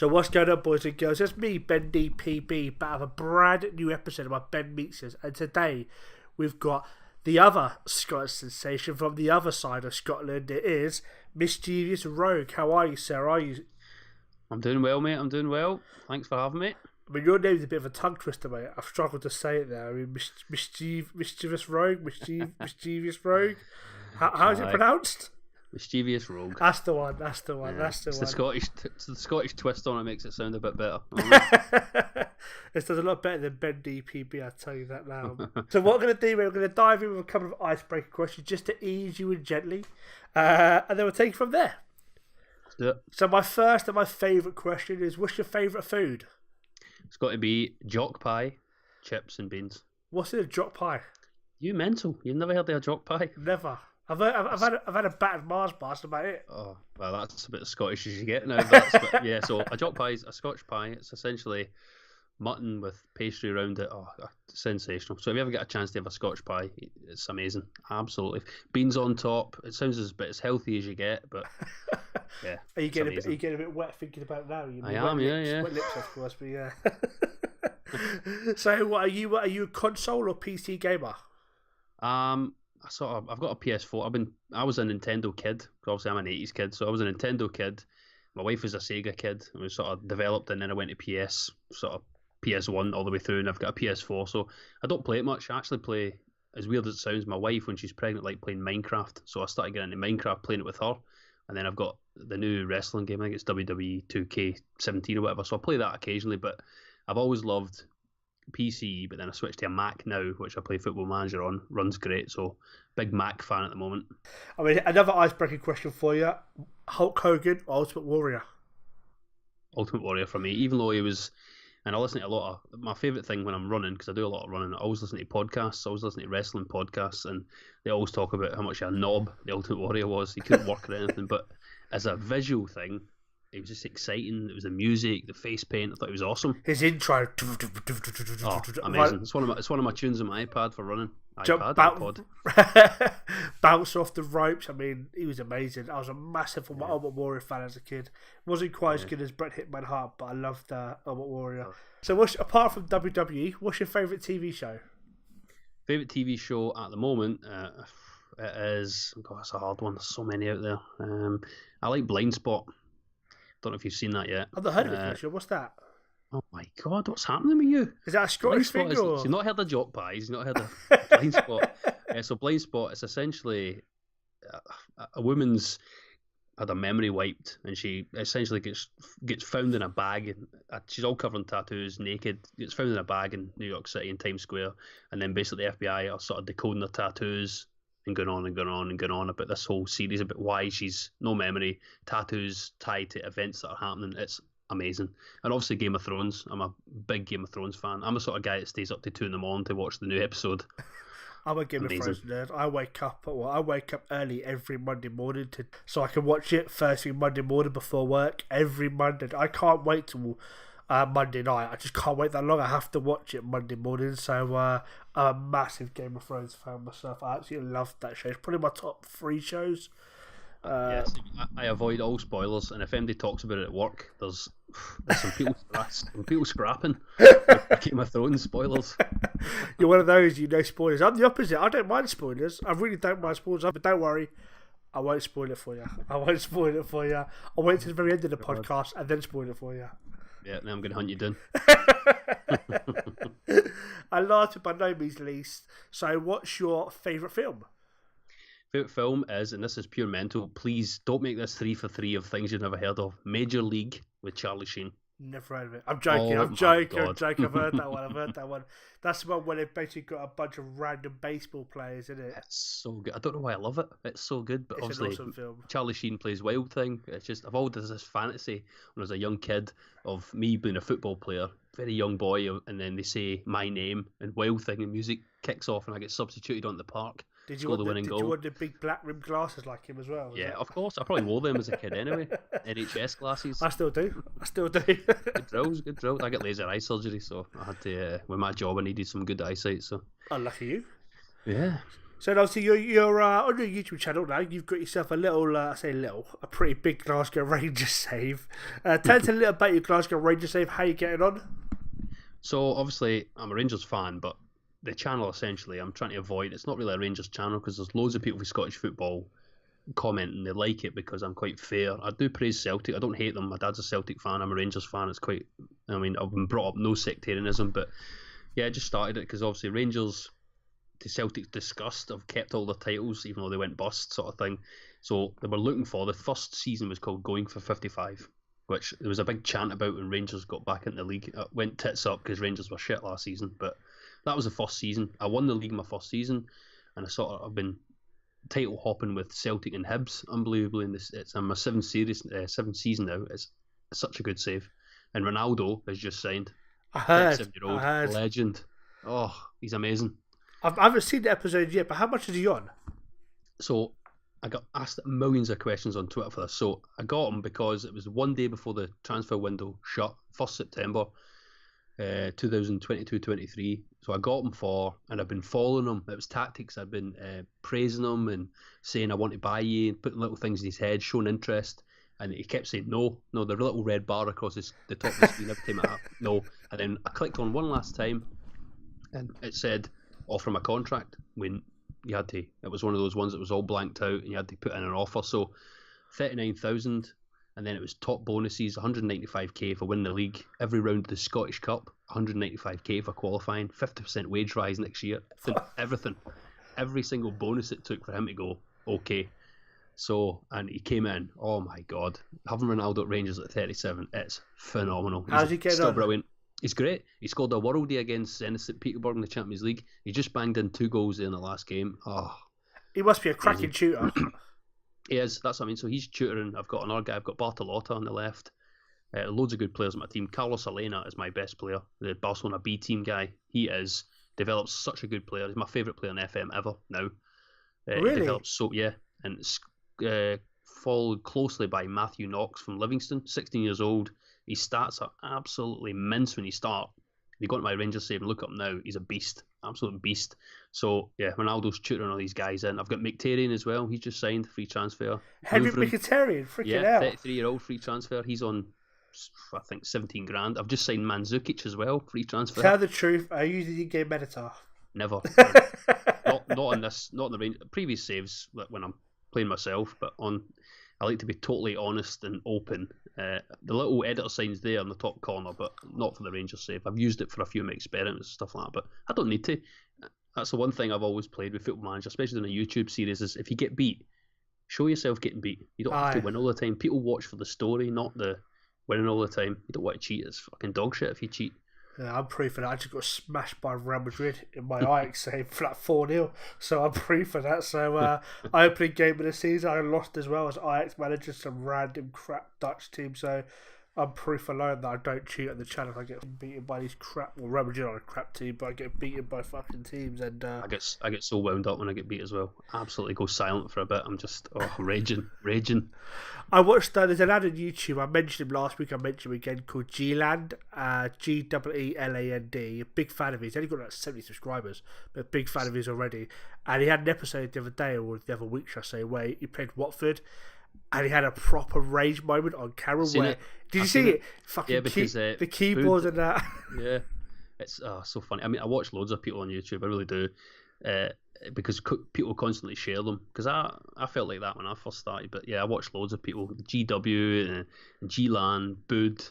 So what's going on, boys and girls? It's me, Ben DPB, back with a brand new episode of my Ben Meets Us. And today we've got the other Scottish sensation from the other side of Scotland. It is Mischevious Rogue. How are you, sir? I'm doing well, mate. I'm doing well. Thanks for having me. I mean, your name's a bit of a tongue twister, mate. I've struggled to say it there. I mean, Mischievous Rogue? Mischievous Rogue? How's it pronounced? Mischevious Rogue. That's the one. It's the Scottish twist on it makes it sound a bit better. This does a lot better than Ben DPB, I'll tell you that now. So what we're going to do, we're going to dive in with a couple of icebreaker questions just to ease you in gently. And then we'll take it from there. Yeah. So my first and my favourite question is, what's your favourite food? It's got to be jock pie, chips and beans. What's in a jock pie? You mental. You've never heard of a jock pie? Never. I've had a battered Mars bar, that's about it. Oh, well, that's a bit as Scottish as you get now. Yeah, so a jock pie is a Scotch pie. It's essentially mutton with pastry around it. Oh, sensational. So if you ever get a chance to have a Scotch pie, it's amazing. Absolutely. Beans on top. It sounds a bit as healthy as you get, but yeah. Are you getting a bit wet thinking about it now? I am, yeah. Wet lips, of course, but yeah. So what are you a console or PC gamer? I've got a PS4. I was a Nintendo kid. Obviously, I'm an 80s kid, so I was a Nintendo kid. My wife was a Sega kid. It was sort of developed, and then I went to PS1 all the way through, and I've got a PS4. So I don't play it much. I actually play, as weird as it sounds, my wife, when she's pregnant, liked playing Minecraft. So I started getting into Minecraft, playing it with her. And then I've got the new wrestling game. I think it's WWE 2K17 or whatever. So I play that occasionally, but I've always loved PC, but then I switched to a Mac now, which I play Football Manager on. Runs great, so big Mac fan at the moment. I mean, another icebreaking question for you: Hulk Hogan or Ultimate Warrior? Ultimate Warrior for me, even though he was. And I listen to a lot of my favourite thing when I'm running, because I do a lot of running. I always listen to podcasts. I always listen to wrestling podcasts, and they always talk about how much a knob the Ultimate Warrior was. He couldn't work or anything, but as a visual thing, it was just exciting. It was the music, the face paint. I thought it was awesome. His intro. Oh, amazing. It's one of my tunes on my iPad for running. iPod. Bounce off the ropes. I mean, he was amazing. I was a massive Ultimate Warrior fan as a kid. Wasn't quite as good as Bret Hitman Hart, but I loved Ultimate Warrior. So apart from WWE, what's your favourite TV show? Favourite TV show at the moment? It is... God, that's a hard one. There's so many out there. I like Blind Spot. Don't know if you've seen that yet. I've not heard of it, sure. What's that? Oh my God, what's happening with you? Is that a Scottish thing? So you've not heard of Jock Pies, you've not heard of Blind Spot. So Blind Spot is essentially a woman's had a memory wiped, and she essentially gets found in a bag. She's all covered in tattoos, naked, gets found in a bag in New York City in Times Square, and then basically the FBI are sort of decoding her tattoos and going on about this whole series about why she's no memory, tattoos tied to events that are happening. It's amazing. And obviously Game of Thrones. I'm a big Game of Thrones fan. I'm the sort of guy that stays up to 2 a.m. to watch the new episode. I'm a Game of Thrones nerd. I wake up early every Monday morning so I can watch it first thing Monday morning before work every Monday. I can't wait till Monday night. I just can't wait that long. I have to watch it Monday morning. So I'm a massive Game of Thrones fan myself. I absolutely love that show. It's probably my top 3 shows. Yes, I avoid all spoilers, and if anybody talks about it at work, there's some people scrapping Game of Thrones spoilers. You're one of those, spoilers. I'm the opposite. I don't mind spoilers. I really don't mind spoilers, but don't worry, I won't spoil it for you. I'll wait to the very end of the podcast and then spoil it for you. Yeah, now I'm going to hunt you down. And last but by no means least, so what's your favourite film? Favourite film is, and this is pure mental, please don't make this 3 for 3 of things you've never heard of, Major League with Charlie Sheen. Never heard of it. I'm joking. I've heard that one. That's the one where they've basically got a bunch of random baseball players, isn't it? It's so good. I don't know why I love it. It's so good, but it's obviously an awesome film. Charlie Sheen plays Wild Thing. It's just, I've always had this fantasy when I was a young kid of me being a football player, very young boy, and then they say my name and Wild Thing and music kicks off and I get substituted onto the park. Did you want the big black rimmed glasses like him as well? Yeah, of course. I probably wore them as a kid anyway. NHS glasses. I still do. Good drills. I get laser eye surgery, so I had to. With my job, I needed some good eyesight. So. Oh, lucky you. Yeah. So obviously you're on your YouTube channel now. You've got yourself a little, a pretty big Glasgow Rangers save. Tell us a little about your Glasgow Rangers save. How you getting on? So obviously I'm a Rangers fan, but the channel essentially I'm trying to avoid. It's not really a Rangers channel because there's loads of people with Scottish football commenting they like it because I'm quite fair. I do praise Celtic. I don't hate them. My dad's a Celtic fan. I'm a Rangers fan. It's quite. I mean, I've been brought up no sectarianism, but yeah, I just started it because obviously Rangers, to Celtic's disgust, have kept all their titles even though they went bust, sort of thing. So they were looking for the first season was called Going for 55, which there was a big chant about when Rangers got back into the league. It went tits up because Rangers were shit last season, but that was the first season. I won the league my first season, and I've been title hopping with Celtic and Hibs, unbelievably. In this, I'm a seventh season now. It's such a good save, and Ronaldo has just signed. I heard. 37-year-old legend. Oh, he's amazing. I haven't seen the episode yet, but how much is he on? So I got asked millions of questions on Twitter for this. So I got him because it was one day before the transfer window shut, 1st September. 2022-23. So I got him and I've been following him. It was tactics. I've been praising him and saying I want to buy you and putting little things in his head, showing interest. And he kept saying no, the little red bar across the top of the screen every time no. And then I clicked on one last time and it said offer him a contract when you had to. It was one of those ones that was all blanked out and you had to put in an offer. So 39,000. And then it was top bonuses, 195k for winning the league, every round of the Scottish Cup, 195k for qualifying, 50% wage rise next year, everything. Every single bonus it took for him to go, okay. So, and he came in, oh my God, having Ronaldo at Rangers at 37, it's phenomenal. How's he getting still on? Brilliant. He's great. He scored a worldie against St. Petersburg in the Champions League. He just banged in 2 goals in the last game. Oh, he must be a cracking shooter. He is, that's what I mean. So he's tutoring. I've got another guy. I've got Bartolotta on the left. Loads of good players on my team. Carlos Elena is my best player, the Barcelona B team guy. He is develops such a good player. He's my favourite player in FM ever now. Really? He develops and followed closely by Matthew Knox from Livingston, 16 years old. His stats are absolutely mince when he starts. If you go to my Rangers save and look up now, he's a beast, absolute beast. So yeah, Ronaldo's tutoring all these guys in. I've got Mkhitaryan as well. He's just signed, free transfer. Henrik Mkhitaryan, freaking hell. 33-year-old free transfer. He's on, I think, 17 grand. I've just signed Mandzukic as well, free transfer. Tell the truth, are you the game editor? Never. not on this, not in the range. Previous saves when I'm playing myself, but I like to be totally honest and open. The little editor sign's there in the top corner, but not for the Rangers save. I've used it for a few of my experiments and stuff like that, but I don't need to. That's the one thing I've always played with Football Manager, especially in a YouTube series, is if you get beat, show yourself getting beat. You don't have to win all the time. People watch for the story, not the winning all the time. You don't want to cheat. It's fucking dog shit if you cheat. Yeah, I'm pretty for that. I just got smashed by Real Madrid in my Ajax save for that 4-0. So I'm pretty for that. So opening game of the season, I lost as well as Ajax manager, some random crap Dutch team. So I'm proof alone that I don't cheat on the channel. I get beaten by these crap. Well, Real Madrid are a crap team, but I get beaten by fucking teams. And I get so wound up when I get beat as well. Absolutely go silent for a bit. I'm just raging. I watched there's an ad on YouTube. I mentioned him last week. I mentioned him again called Gland, Gweeland. A big fan of his. He's only got like 70 subscribers, but a big fan of his already. And he had an episode the other day, or the other week, should I say, where he played Watford. And he had a proper rage moment on camera. Did you see it? Fucking because the keyboard and that. Yeah, it's so funny. I mean, I watch loads of people on YouTube. I really do, because people constantly share them. Because I felt like that when I first started. But yeah, I watch loads of people. GW and Glan, Bood,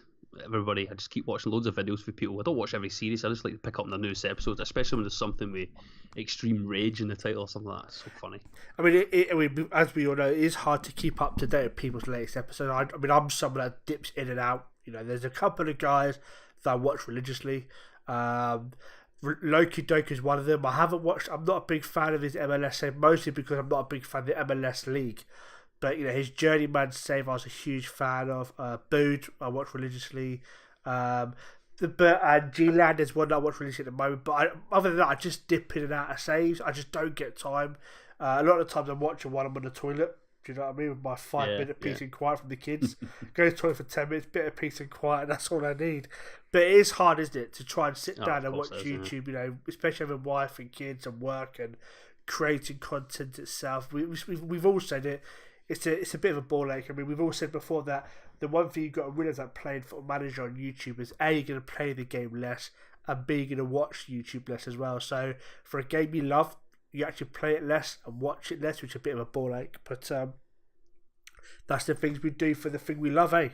everybody. I just keep watching loads of videos for people. I don't watch every series. I just like to pick up on the newest episodes, especially when there's something with extreme rage in the title or something like that. It's so funny. I mean, as we all know, it is hard to keep up to date with people's latest episodes. I mean, I'm someone that dips in and out. You know, there's a couple of guys that I watch religiously. Loki Doke is one of them. I'm not a big fan of his MLS save, mostly because I'm not a big fan of the MLS league. But, you know, his journeyman save I was a huge fan of. Bood, I watch religiously. And G-Land is one that I watch religiously at the moment. But other than that, I just dip in and out of saves. I just don't get time. A lot of the times I'm watching while I'm on the toilet. Do you know what I mean? With my 5-minute peace and quiet from the kids. Go to the toilet for 10 minutes, bit of peace and quiet, and that's all I need. But it is hard, isn't it, to try and sit down and watch YouTube, you know, especially with wife and kids and work and creating content itself. We've all said it. It's a bit of a ball ache. I mean, we've all said before that the one thing you've got to realize that playing Football Manager on YouTube is A, you're going to play the game less, and B, you're going to watch YouTube less as well. So for a game you love, you actually play it less and watch it less, which is a bit of a ball ache. But that's the things we do for the thing we love, eh?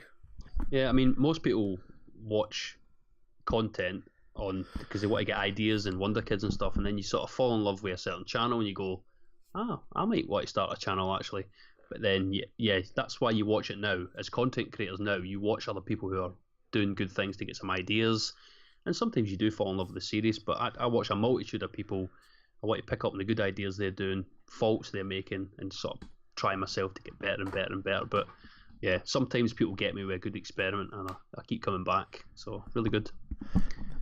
Yeah, I mean, most people watch content on because they want to get ideas and Wonder Kids and stuff, and then you sort of fall in love with a certain channel and you go, I might want to start a channel actually. But then, yeah, that's why you watch it now. As content creators now, you watch other people who are doing good things to get some ideas, and sometimes you do fall in love with the series, but I watch a multitude of people. I want to pick up on the good ideas they're doing, faults they're making, and sort of try myself to get better and better and better. But yeah, sometimes people get me with a good experiment, and I keep coming back. So really good.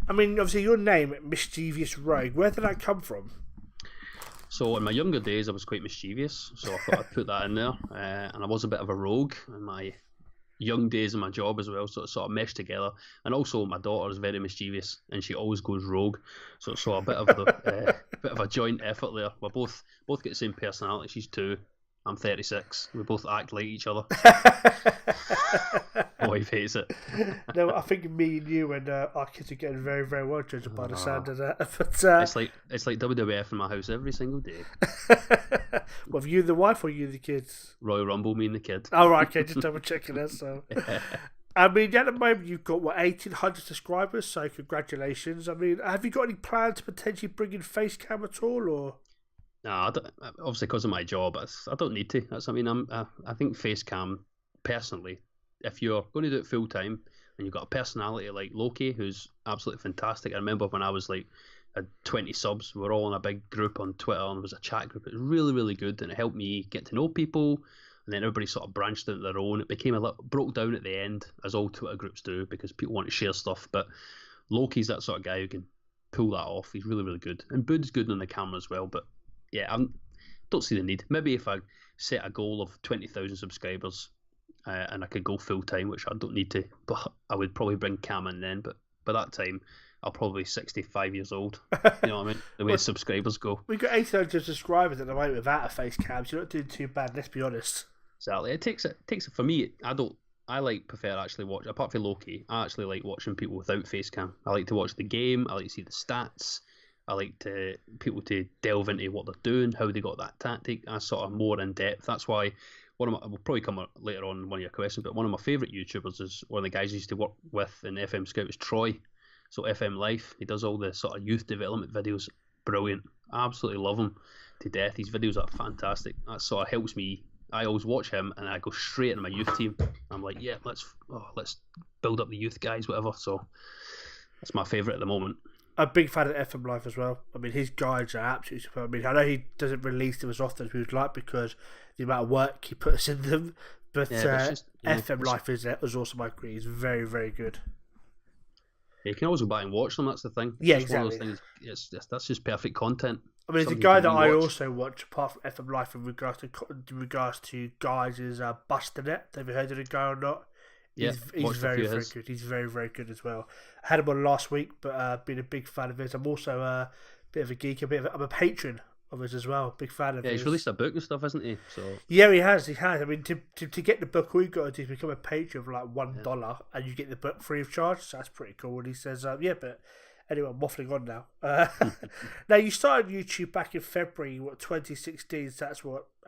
I mean, obviously your name, Mischevious Rogue, where did that come from? So in my younger days, I was quite mischievous, so I thought I'd put that in there. And I was a bit of a rogue in my young days in my job as well, so it sort of meshed together. And also, my daughter is very mischievous, and she always goes rogue. So a bit of bit of a joint effort there. We both get the same personality. She's 2. I'm 36. We both act like each other. My wife hates it. No, I think me and you and our kids are getting very, very well, judging by the sound of that. But, it's like WWF in my house every single day. Well, have you the wife or you the kids? Royal Rumble, me and the kid. Oh, right, okay, just double checking that. So, I mean, at the moment you've got 1,800 subscribers. So congratulations. I mean, have you got any plans to potentially bring in face cam at all, or? No, obviously because of my job, I don't need to. I think Facecam, personally, if you're going to do it full time and you've got a personality like Loki, who's absolutely fantastic. I remember when I was had 20 subs, we were all in a big group on Twitter, and there was a chat group. It was really, really good, and it helped me get to know people. And then everybody sort of branched into their own. It became broke down at the end, as all Twitter groups do, because people want to share stuff. But Loki's that sort of guy who can pull that off. He's really, really good. And Bud's good on the camera as well, but yeah, I don't see the need. Maybe if I set a goal of 20,000 subscribers and I could go full time, which I don't need to, but I would probably bring Cam in then. But by that time, I'll probably be 65 years old. You know what I mean? The way subscribers go. We've got 800 subscribers at the moment without a face cam, so you're not doing too bad, let's be honest. Exactly. It takes for me, I prefer actually watch, apart from Loki, I actually like watching people without face cam. I like to watch the game, I like to see the stats. I like people to delve into what they're doing, how they got that tactic. I sort of more in depth. That's why we'll probably come later on in one of your questions, but one of my favourite YouTubers is one of the guys I used to work with in FM Scout is Troy. So FM Life, he does all the sort of youth development videos. Brilliant. I absolutely love him to death. His videos are fantastic. That sort of helps me. I always watch him and I go straight into my youth team. I'm like, yeah, let's build up the youth guys, whatever. So that's my favourite at the moment. I'm a big fan of FM Life as well. I mean, his guides are absolutely superb. I mean, I know he doesn't release them as often as we would like because the amount of work he puts in them, but FM Life is also my agree. He's very, very good. Yeah, you can always go back and watch them. That's the thing. Yeah, exactly. One of those things, that's just perfect content. I mean, the guy that I also watch, apart from FM Life, in regards to guys, is Busternet. Have you heard of the guy or not? He's very, very good. He's very, very good as well. I had him on last week, but been a big fan of his. I'm also a bit of a geek. I'm a patron of his as well. Big fan of his. Yeah, he's released a book and stuff, hasn't he? So yeah, he has. I mean, to get the book, all you got to do is become a patron for like $1, and you get the book free of charge. So that's pretty cool. And he says, yeah, but anyway, I'm waffling on now. Now, you started YouTube back in February, 2016. So that's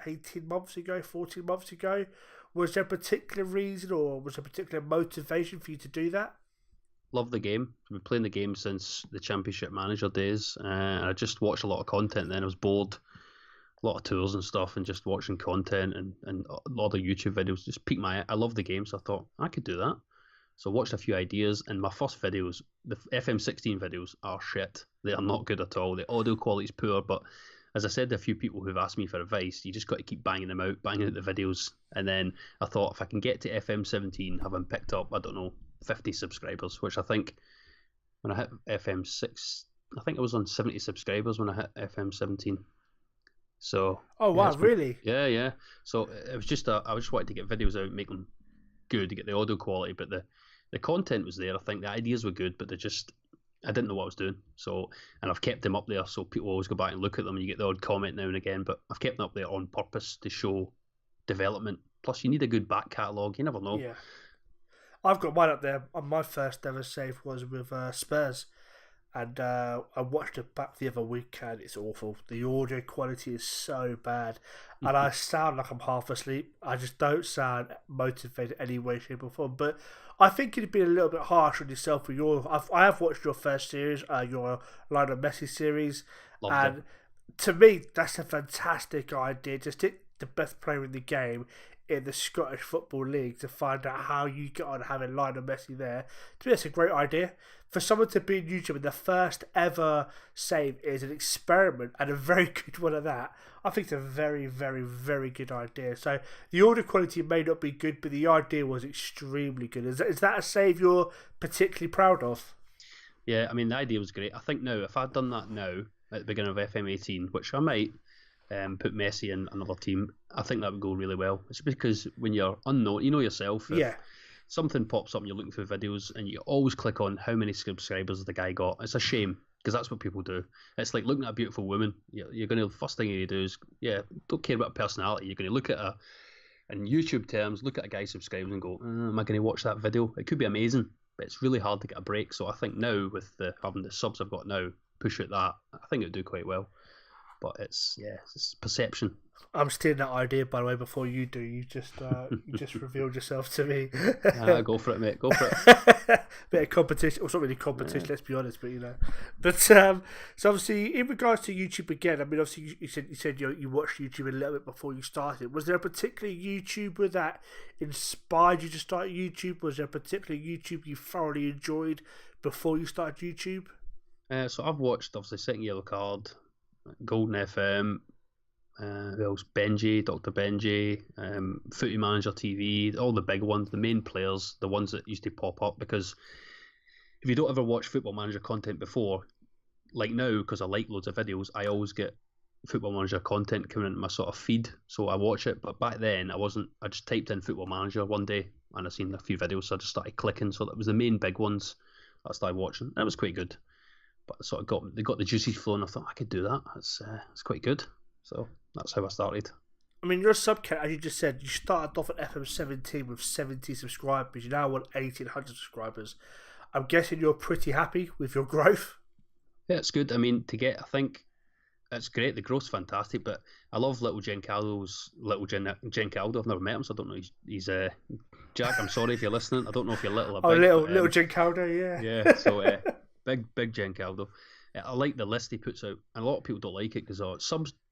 18 months ago, 14 months ago. Was there a particular reason or was there a particular motivation for you to do that? Love the game. I've been playing the game since the Championship Manager days. And I just watched a lot of content then. I was bored. A lot of tours and stuff and just watching content and a lot of YouTube videos just piqued my eye. I love the game, so I thought I could do that. So I watched a few ideas and my first videos, the FM16 videos, are shit. They are not good at all. The audio quality is poor, but as I said to a few people who've asked me for advice, you just got to keep banging them out, banging out the videos. And then I thought if I can get to FM17, having picked up, 50 subscribers, which I think when I hit FM6, I think I was on 70 subscribers when I hit FM17. So. Oh, wow, really? Yeah. So it was just, I just wanted to get videos out, make them good, to get the audio quality, but the content was there. I think the ideas were good, but I didn't know what I was doing. So, and I've kept them up there so people always go back and look at them, and you get the odd comment now and again. But I've kept them up there on purpose to show development. Plus, you need a good back catalogue. You never know. Yeah. I've got mine up there. My first ever save was with Spurs. And I watched it back the other week, and it's awful. The audio quality is so bad, and I sound like I'm half asleep. I just don't sound motivated any way, shape, or form. But I think it'd be a little bit harsh on yourself with I have watched your first series, your Lionel Messi series, Loved and it. to me, that's a fantastic idea. Just take the best player in the game in the Scottish Football League to find out how you get on having Lionel Messi there. To me, that's a great idea. For someone to be on YouTube and the first ever save is an experiment and a very good one at that, I think it's a very, very, very good idea. So the audio quality may not be good, but the idea was extremely good. Is that a save you're particularly proud of? Yeah, I mean, the idea was great. I think now, if I'd done that now at the beginning of FM18, which I might, put Messi in another team, I think that would go really well. It's because when you're unknown, you know yourself. Yeah. Something pops up and you're looking through videos and you always click on how many subscribers the guy got. It's a shame because that's what people do. It's like looking at a beautiful woman. You're going to, first thing you do is, don't care about personality. You're going to look at in YouTube terms, look at a guy subscribing and go, am I going to watch that video? It could be amazing, but it's really hard to get a break. So I think now with having the subs I've got now, push at that, I think it'll do quite well. But it's perception. I'm stealing that idea, by the way, before you do. You just revealed yourself to me. Go for it, mate. Go for it. Bit of competition. Well, it's not really competition, let's be honest, but you know. But so obviously, in regards to YouTube again, I mean, obviously, you said you watched YouTube a little bit before you started. Was there a particular YouTuber that inspired you to start YouTube? Was there a particular YouTube you thoroughly enjoyed before you started YouTube? So I've watched, obviously, Second Yellow Card, Golden FM, who else? Benji, Dr. Benji, Footy Manager TV, all the big ones, the main players, the ones that used to pop up. Because if you don't ever watch Football Manager content before, like now, because I like loads of videos, I always get Football Manager content coming into my sort of feed, so I watch it. But back then, I just typed in Football Manager one day and I seen a few videos, so I just started clicking. So that was the main big ones that I started watching, and it was quite good. But I sort of got the juices flowing. I thought I could do that. It's quite good. So that's how I started. I mean, your subcat, as you just said, you started off at FM17 with 70 subscribers. You now want 1,800 subscribers. I'm guessing you're pretty happy with your growth. Yeah, it's good. I mean, I think it's great. The growth's fantastic. But I love little Giancarlo's Giancarlo. I've never met him, so I don't know. He's Jack. I'm sorry if you're listening. I don't know if you're little or big. Little Giancarlo, yeah. Yeah. So big Giancarlo. I like the list he puts out, and a lot of people don't like it because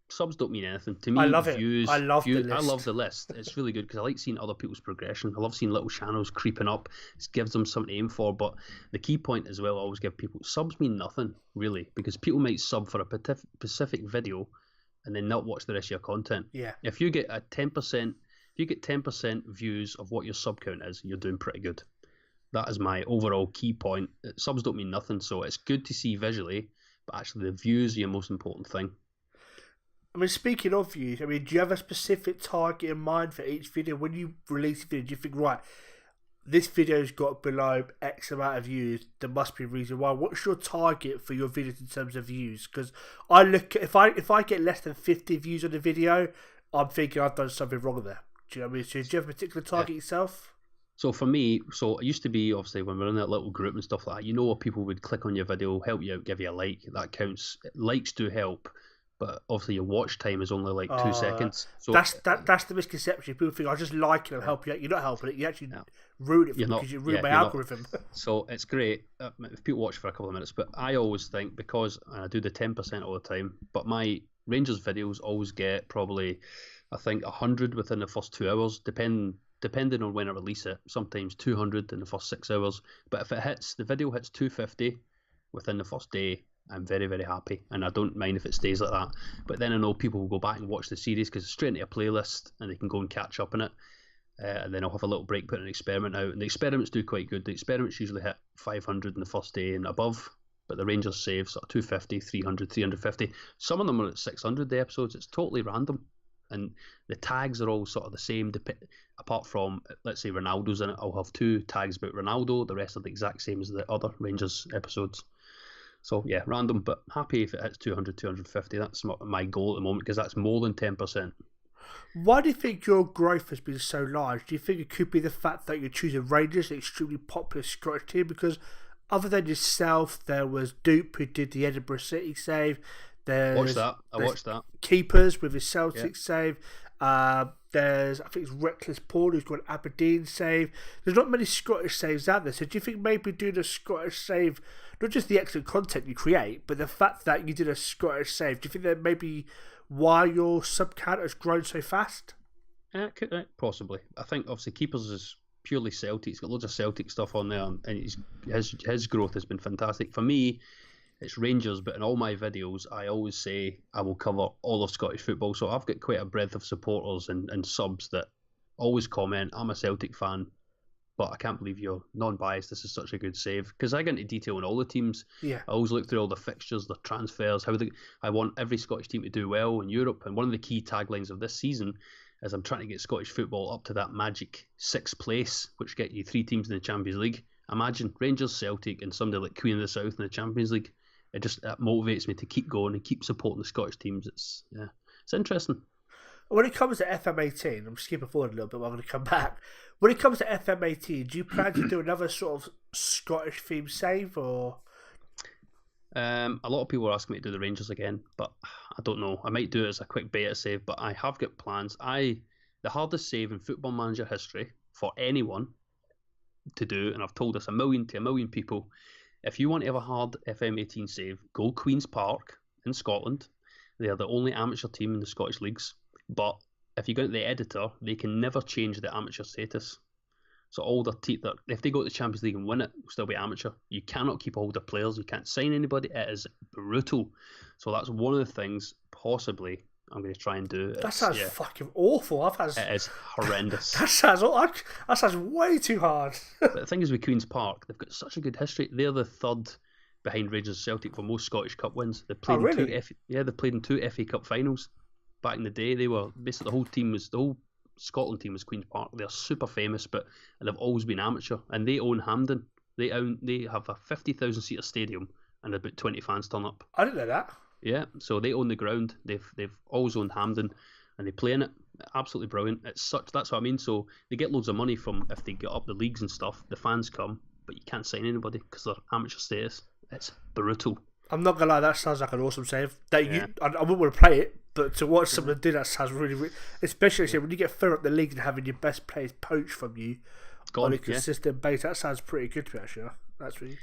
subs don't mean anything to me. I love views, it. I love the list. I love the list. It's really good because I like seeing other people's progression. I love seeing little channels creeping up. It gives them something to aim for. But the key point as well, I always give people, subs mean nothing really, because people might sub for a specific video and then not watch the rest of your content. Yeah. If you get 10% views of what your sub count is, you're doing pretty good. That is my overall key point. Subs don't mean nothing, so it's good to see visually, but actually the views are your most important thing. I mean, speaking of views, I mean, do you have a specific target in mind for each video? When you release a video, do you think, right, this video's got below X amount of views, there must be a reason why? What's your target for your videos in terms of views? Because I look at, if I get less than 50 views on a video, I'm thinking I've done something wrong there. Do you know what I mean? So do you have a particular target yourself? So for me, it used to be, obviously, when we're in that little group and stuff like that, people would click on your video, help you out, give you a like. That counts. Likes do help, but obviously your watch time is only like 2 seconds. So that's the misconception. People think I just like it and help you out. You're not helping it. You actually ruin it because you ruin my algorithm. So it's great if people watch for a couple of minutes. But I always think, because I do the 10% all the time, but my Rangers videos always get probably, I think, 100 within the first 2 hours, depending on when I release it. Sometimes 200 in the first 6 hours. But if the video hits 250 within the first day, I'm very, very happy, and I don't mind if it stays like that. But then I know people will go back and watch the series because it's straight into a playlist and they can go and catch up on it. And then I'll have a little break, put an experiment out, and the experiments do quite good. The experiments usually hit 500 in the first day and above, but the Rangers save sort of 250, 300, 350. Some of them are at 600 the episodes. It's totally random, and the tags are all sort of the same. Apart from, let's say, Ronaldo's in it, I'll have 2 tags about Ronaldo. The rest are the exact same as the other Rangers episodes. So yeah, random, but happy if it hits 200, 250. That's my goal at the moment, because that's more than 10%. Why do you think your growth has been so large? Do you think it could be the fact that you're choosing Rangers, an extremely popular Scottish team? Because other than yourself, there was Dupe who did the Edinburgh City save. I watched that. Keepers with his Celtic Yeah. save. There's, I think it's Reckless Paul who's got an Aberdeen save. There's not many Scottish saves out there. So do you think maybe doing a Scottish save, not just the excellent content you create, but the fact that you did a Scottish save, do you think that maybe why your sub count has grown so fast? Possibly. I think obviously Keepers is purely Celtic. He's got loads of Celtic stuff on there, and his growth has been fantastic. For me, it's Rangers, but in all my videos, I always say I will cover all of Scottish football. So I've got quite a breadth of supporters and subs that always comment, I'm a Celtic fan, but I can't believe you're non-biased. This is such a good save. Because I get into detail on all the teams. Yeah. I always look through all the fixtures, the transfers, I want every Scottish team to do well in Europe. And one of the key taglines of this season is I'm trying to get Scottish football up to that magic 6th place, which get you 3 teams in the Champions League. Imagine Rangers, Celtic, and somebody like Queen of the South in the Champions League. That motivates me to keep going and keep supporting the Scottish teams. It's interesting. When it comes to FM18, I'm skipping forward a little bit, but I'm going to come back. When it comes to FM18, do you plan to do another sort of Scottish theme save, or? A lot of people are asking me to do the Rangers again, but I don't know. I might do it as a quick beta save, but I have got plans. The hardest save in Football Manager history for anyone to do, and I've told this a million people, if you want to have a hard FM18 save, go Queen's Park in Scotland. They are the only amateur team in the Scottish leagues. But if you go to the editor, they can never change the amateur status. So all their if they go to the Champions League and win it, will still be amateur. You cannot keep hold of players. You can't sign anybody. It is brutal. So that's one of the things possibly I'm going to try and do. That sounds fucking awful. It is horrendous. That sounds way too hard. But the thing is, with Queen's Park, they've got such a good history. They're the third behind Rangers and Celtic for most Scottish Cup wins. They played they played in 2 FA Cup finals. Back in the day, they were basically the whole Scotland team was Queen's Park. They're super famous, but they've always been amateur. And they own Hampden. They have a 50,000 seater stadium and about 20 fans turn up. I didn't know that. Yeah, so they own the ground. They've always owned Hampden, and they play in it. Absolutely brilliant. That's what I mean. So they get loads of money from if they get up the leagues and stuff. The fans come, but you can't sign anybody because they're amateur status. It's brutal. I'm not gonna lie, that sounds like an awesome save. I wouldn't want to play it, but to watch someone do that sounds really, really, especially when you get further up the league and having your best players poached from you on a consistent basis. That sounds pretty good to me, actually. That's really.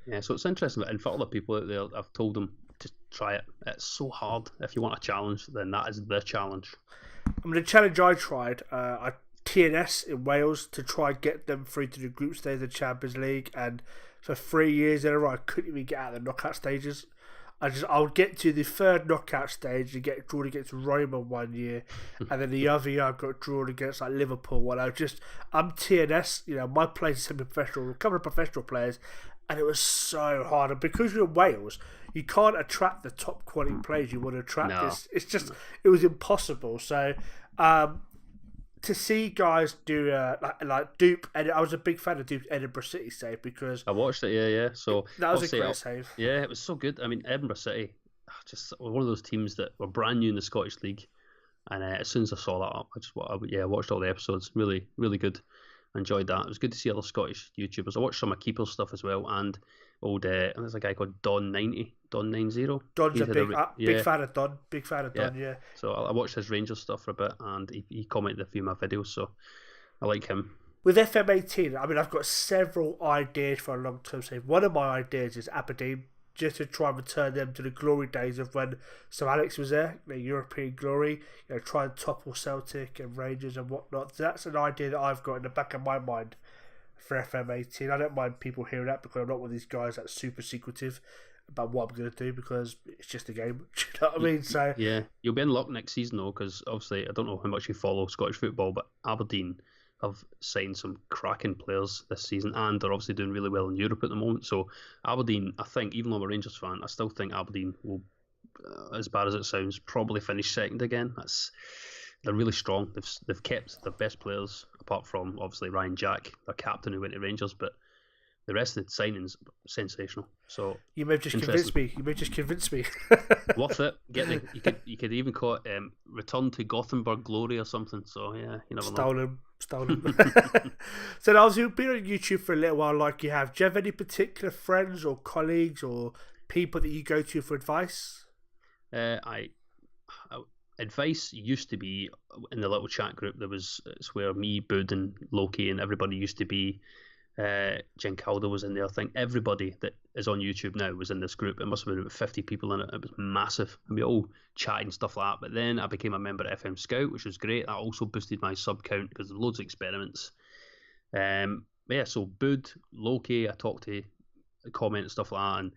Yeah, so it's interesting, and for other people out there, I've told them to try it. It's so hard. If you want a challenge, then that is the challenge. I mean, the challenge I tried, I TNS in Wales to try and get them through to the group stage of the Champions League, and for 3 years in a row, I couldn't even get out of the knockout stages. I would get to the 3rd knockout stage and get drawn against Roma 1 year, and then the other year I got drawn against like Liverpool. And I'm TNS. My players are semi-professional, a couple of professional players, and it was so hard. And because you're in Wales, you can't attract the top quality players you want to attract. No. It was impossible. So to see guys do like Dupe, and I was a big fan of Dupe's Edinburgh City save because I watched it. Yeah. So that was a great save. Yeah, it was so good. I mean, Edinburgh City, just one of those teams that were brand new in the Scottish League, and as soon as I saw that up, I watched all the episodes. Really, really good. Enjoyed that. It was good to see other Scottish YouTubers. I watched some of Keeper's stuff as well, and there's a guy called Don90. Don's a big fan of Don. Big fan of Don, yeah. So I watched his Rangers stuff for a bit, and he commented a few of my videos, so I like him. With FM18, I mean, I've got several ideas for a long-term save. One of my ideas is Aberdeen, just to try and return them to the glory days of when Sir Alex was there, the European glory, try and topple Celtic and Rangers and whatnot. That's an idea that I've got in the back of my mind for FM18. I don't mind people hearing that because I'm not one of these guys that's super secretive about what I'm going to do because it's just a game. Do you know what I mean? So yeah, you'll be in luck next season though, because obviously I don't know how much you follow Scottish football, but Aberdeen have signed some cracking players this season, and they're obviously doing really well in Europe at the moment. So Aberdeen, I think, even though I'm a Rangers fan, I still think Aberdeen will, as bad as it sounds, probably finish second again. They're really strong. They've kept their best players, apart from obviously Ryan Jack, their captain who went to Rangers, but the rest of the signings sensational. So You may have just convinced me. You may have just convinced me. worth it. You could even call it Return to Gothenburg Glory or something. So yeah, you never know. Stolen. So now, you've been on YouTube for a little while, like you have. Do you have any particular friends or colleagues or people that you go to for advice? Advice used to be in the little chat group. It's where me, Bud, and Loki, and everybody used to be. Jen Calder was in there. I think everybody that is on YouTube now was in this group. It must have been about 50 people in it. It was massive. And we all chatting stuff like that. But then I became a member of FM Scout, which was great. That also boosted my sub count because there's loads of experiments. Yeah, so Bud, Loki, I talked to, comment and stuff like that. And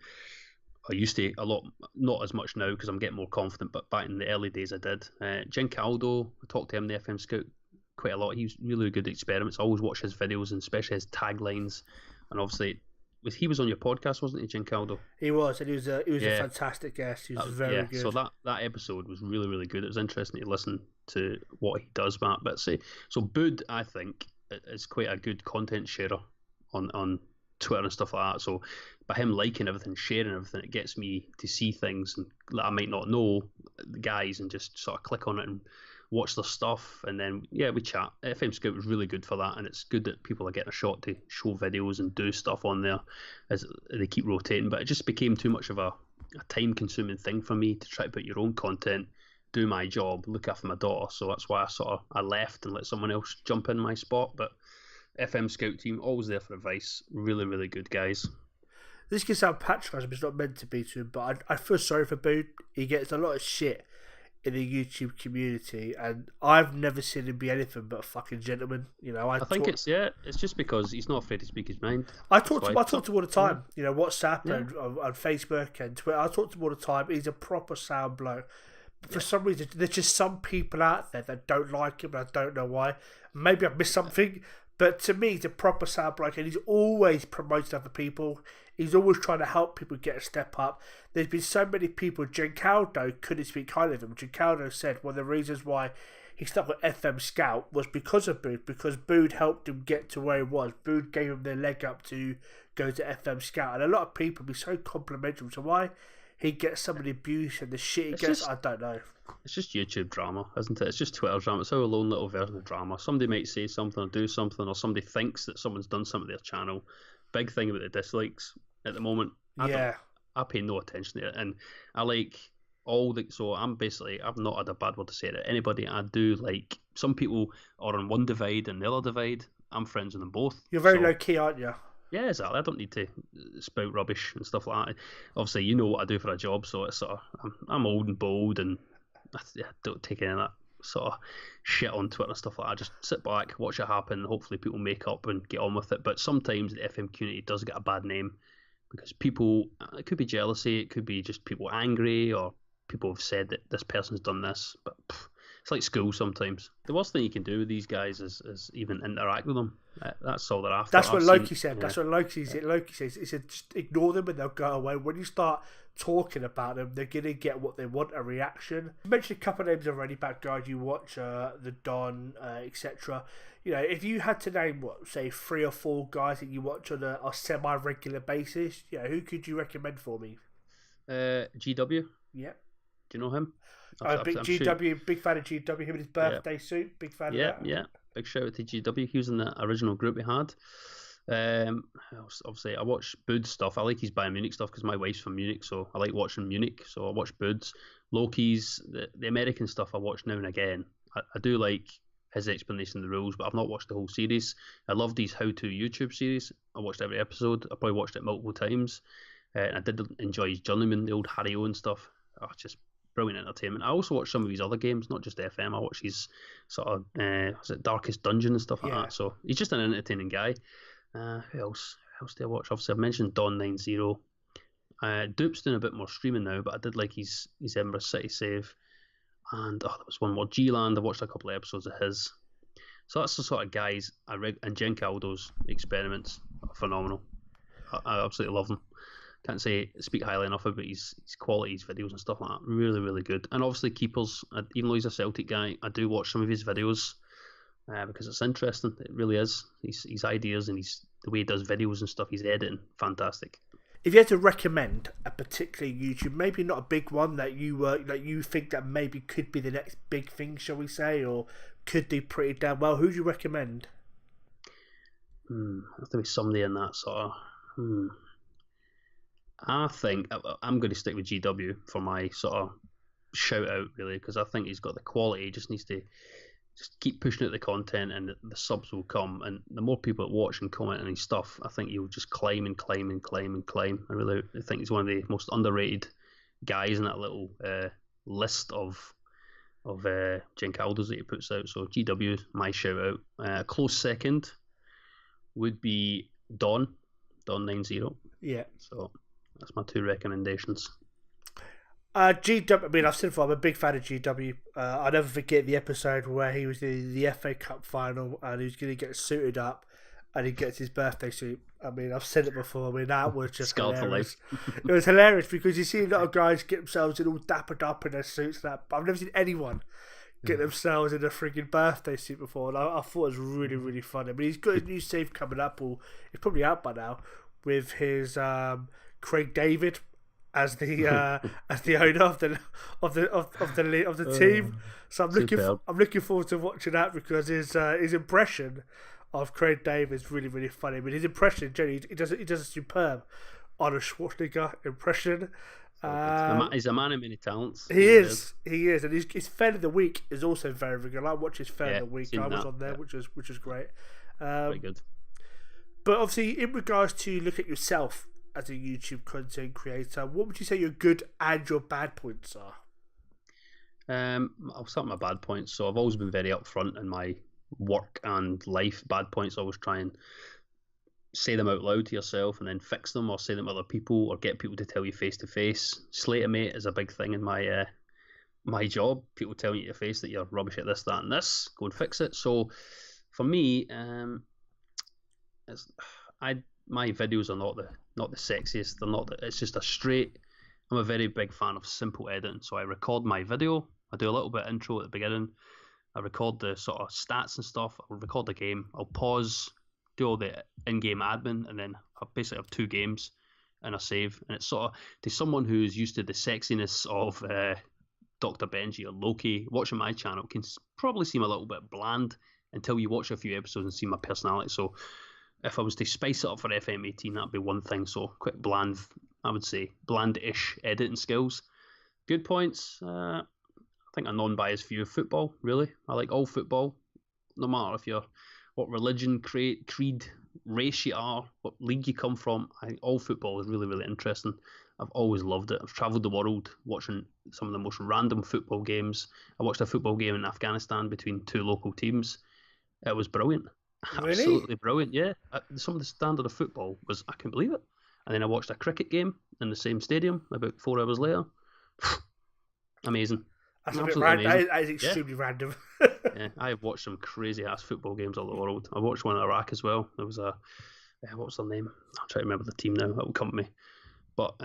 I used to a lot, not as much now because I'm getting more confident. But back in the early days, I did. Jen Caldo, I talked to him in the FM Scout quite a lot. He's really good at experiments. I always watch his videos and especially his taglines. And obviously, he was on your podcast, wasn't he, Jen Caldo? He was, and he was a fantastic guest. He was very good. So that episode was really, really good. It was interesting to listen to what he does, Matt. But so Bud, I think, is quite a good content sharer on Twitter and stuff like that. So by him liking everything, sharing everything, it gets me to see things that I might not know, the guys, and just sort of click on it and watch their stuff, and then we chat. FM Scout was really good for that, and it's good that people are getting a shot to show videos and do stuff on there as they keep rotating. But it just became too much of a time-consuming thing for me to try to put your own content, do my job, look after my daughter. So that's why I left and let someone else jump in my spot. But FM Scout team, always there for advice. Really, really good guys. This can sound patronising, it's not meant to be to him, but I feel sorry for Boo. He gets a lot of shit in the YouTube community, and I've never seen him be anything but a fucking gentleman. You know, I think it's just because he's not afraid to speak his mind. I talk to him all the time. You know, WhatsApp and on Facebook and Twitter. I talk to him all the time. He's a proper sound bloke. But for some reason, there's just some people out there that don't like him, and I don't know why. Maybe I've missed something, but to me, he's a proper sound bloke, and he's always promoting other people. He's always trying to help people get a step up. There's been so many people. Giancarlo couldn't speak highly of him. Giancarlo said one of the reasons why he stuck with FM Scout was because of Bood, because Bood helped him get to where he was. Bood gave him the leg up to go to FM Scout. And a lot of people be so complimentary. So why he gets some of the abuse and the shit he gets, I don't know. It's just YouTube drama, isn't it? It's just Twitter drama. It's our own little version of drama. Somebody might say something or do something, or somebody thinks that someone's done something to their channel. Big thing about the dislikes at the moment. I pay no attention to it, and I like so I've not had a bad word to say to anybody. I do like, some people are on one divide and the other divide. I'm friends with them both. You're very low key, aren't you? Yeah, exactly. I don't need to spout rubbish and stuff like that. Obviously, you know what I do for a job, so it's sort of, I'm old and bold, and I don't take any of that sort of shit on Twitter and stuff like that. I just sit back, watch it happen. Hopefully, people make up and get on with it. But sometimes the FM community does get a bad name because people, it could be jealousy, it could be just people angry, or people have said that this person's done this. But it's like school sometimes. The worst thing you can do with these guys is even interact with them. That's all they're after. That's what Loki said. Yeah. That's what Loki said. Loki says, he said, just ignore them and they'll go away. When you start talking about them, they're going to get what they want, a reaction. You mentioned a couple of names already, back guys you watch, the Don, etc. You know, if you had to name, say 3 or 4 guys that you watch on a semi-regular basis, you know, who could you recommend for me? GW. Yeah. Do you know him? Big GW, big fan of GW. Him and his birthday suit, big fan of that. Yeah. Big shout out to GW. He was in the original group we had. Obviously, I watch Bud's stuff. I like his Bayern Munich stuff because my wife's from Munich, so I like watching Munich. So I watch Bud's, Loki's, the American stuff I watch now and again. I do like his explanation of the rules, but I've not watched the whole series. I loved his how-to YouTube series. I watched every episode. I probably watched it multiple times. And I did enjoy his Journeyman, the old Harry Owen stuff. Just brilliant entertainment. I also watch some of his other games, not just FM. I watch his sort of Darkest Dungeon and stuff like that. So he's just an entertaining guy. Who else do I watch? Obviously, I've mentioned Don90. Dupe's doing a bit more streaming now, but I did like his Edinburgh City save. And there was one more, G-Land. I watched a couple of episodes of his. So that's the sort of guys and Jen Caldo's experiments are phenomenal. I absolutely love them. Can't speak highly enough about his quality, his videos and stuff like that. Really, really good. And obviously Keepers, even though he's a Celtic guy, I do watch some of his videos because it's interesting. It really is. His ideas and his the way he does videos and stuff, he's editing, fantastic. If you had to recommend a particular YouTube, maybe not a big one that you think that maybe could be the next big thing, shall we say, or could do pretty damn well, who do you recommend? Have to be somebody in that sort of. I think I'm going to stick with GW for my sort of shout out, really, because I think he's got the quality. He just needs to just keep pushing out the content, and the subs will come. And the more people that watch and comment on his stuff, I think he'll just climb and climb and climb and climb. I think he's one of the most underrated guys in that little list of Giancarlos that he puts out. So GW, my shout out. Close second would be Don 90. Yeah. So that's my two recommendations. GW, I mean, I've said before, I'm a big fan of GW. I'll never forget the episode where he was in the FA Cup final and he was going to get suited up and he gets his birthday suit. I mean, I've said it before. I mean, that was just hilarious. It was hilarious because you see a lot of guys get themselves in all dappered up in their suits and that, but I've never seen anyone get themselves in a freaking birthday suit before. And I thought it was really, really funny. I mean, he's got his new save coming up, or it's probably out by now, with his Craig David as the owner of the team. So I'm looking forward to watching that because his impression of Craig David is really, really funny. I mean, his impression, generally, he does a superb Arnold Schwarzenegger impression. He's a man of many talents. He is, and his Fan of the Week is also very, very good. I watch his Fan of the Week. I was on there, which was great. Very good. But obviously, in regards to look at yourself as a YouTube content creator, what would you say your good and your bad points are? I'll start with my bad points. So I've always been very upfront in my work and life. Bad points, I always try and say them out loud to yourself and then fix them, or say them to other people, or get people to tell you face to face. Slate a mate is a big thing in my my job. People tell you to your face that you're rubbish at this, that, and this. Go and fix it. So for me, my videos are not the sexiest. They're not. It's just a straight. I'm a very big fan of simple editing. So I record my video. I do a little bit of intro at the beginning. I record the sort of stats and stuff. I'll record the game. I'll pause, do all the in-game admin, and then I basically have two games and a save. And it's sort of, to someone who's used to the sexiness of Dr. Benji or Loki, watching my channel can probably seem a little bit bland until you watch a few episodes and see my personality. So if I was to spice it up for FM18, that'd be one thing. So quite bland, I would say, bland-ish editing skills. Good points. I think a non-biased view of football, really. I like all football, no matter if you're what religion, creed, race you are, what league you come from. I think all football is really, really interesting. I've always loved it. I've travelled the world watching some of the most random football games. I watched a football game in Afghanistan between two local teams. It was brilliant. Really? Absolutely brilliant, yeah. Some of the standard of football was, I couldn't believe it. And then I watched a cricket game in the same stadium about 4 hours later. Amazing. That's a bit random. That is extremely random. Yeah, I have watched some crazy ass football games all over the world. I watched one in Iraq as well. There was what was their name? I'll try to remember the team now. That will come to me. But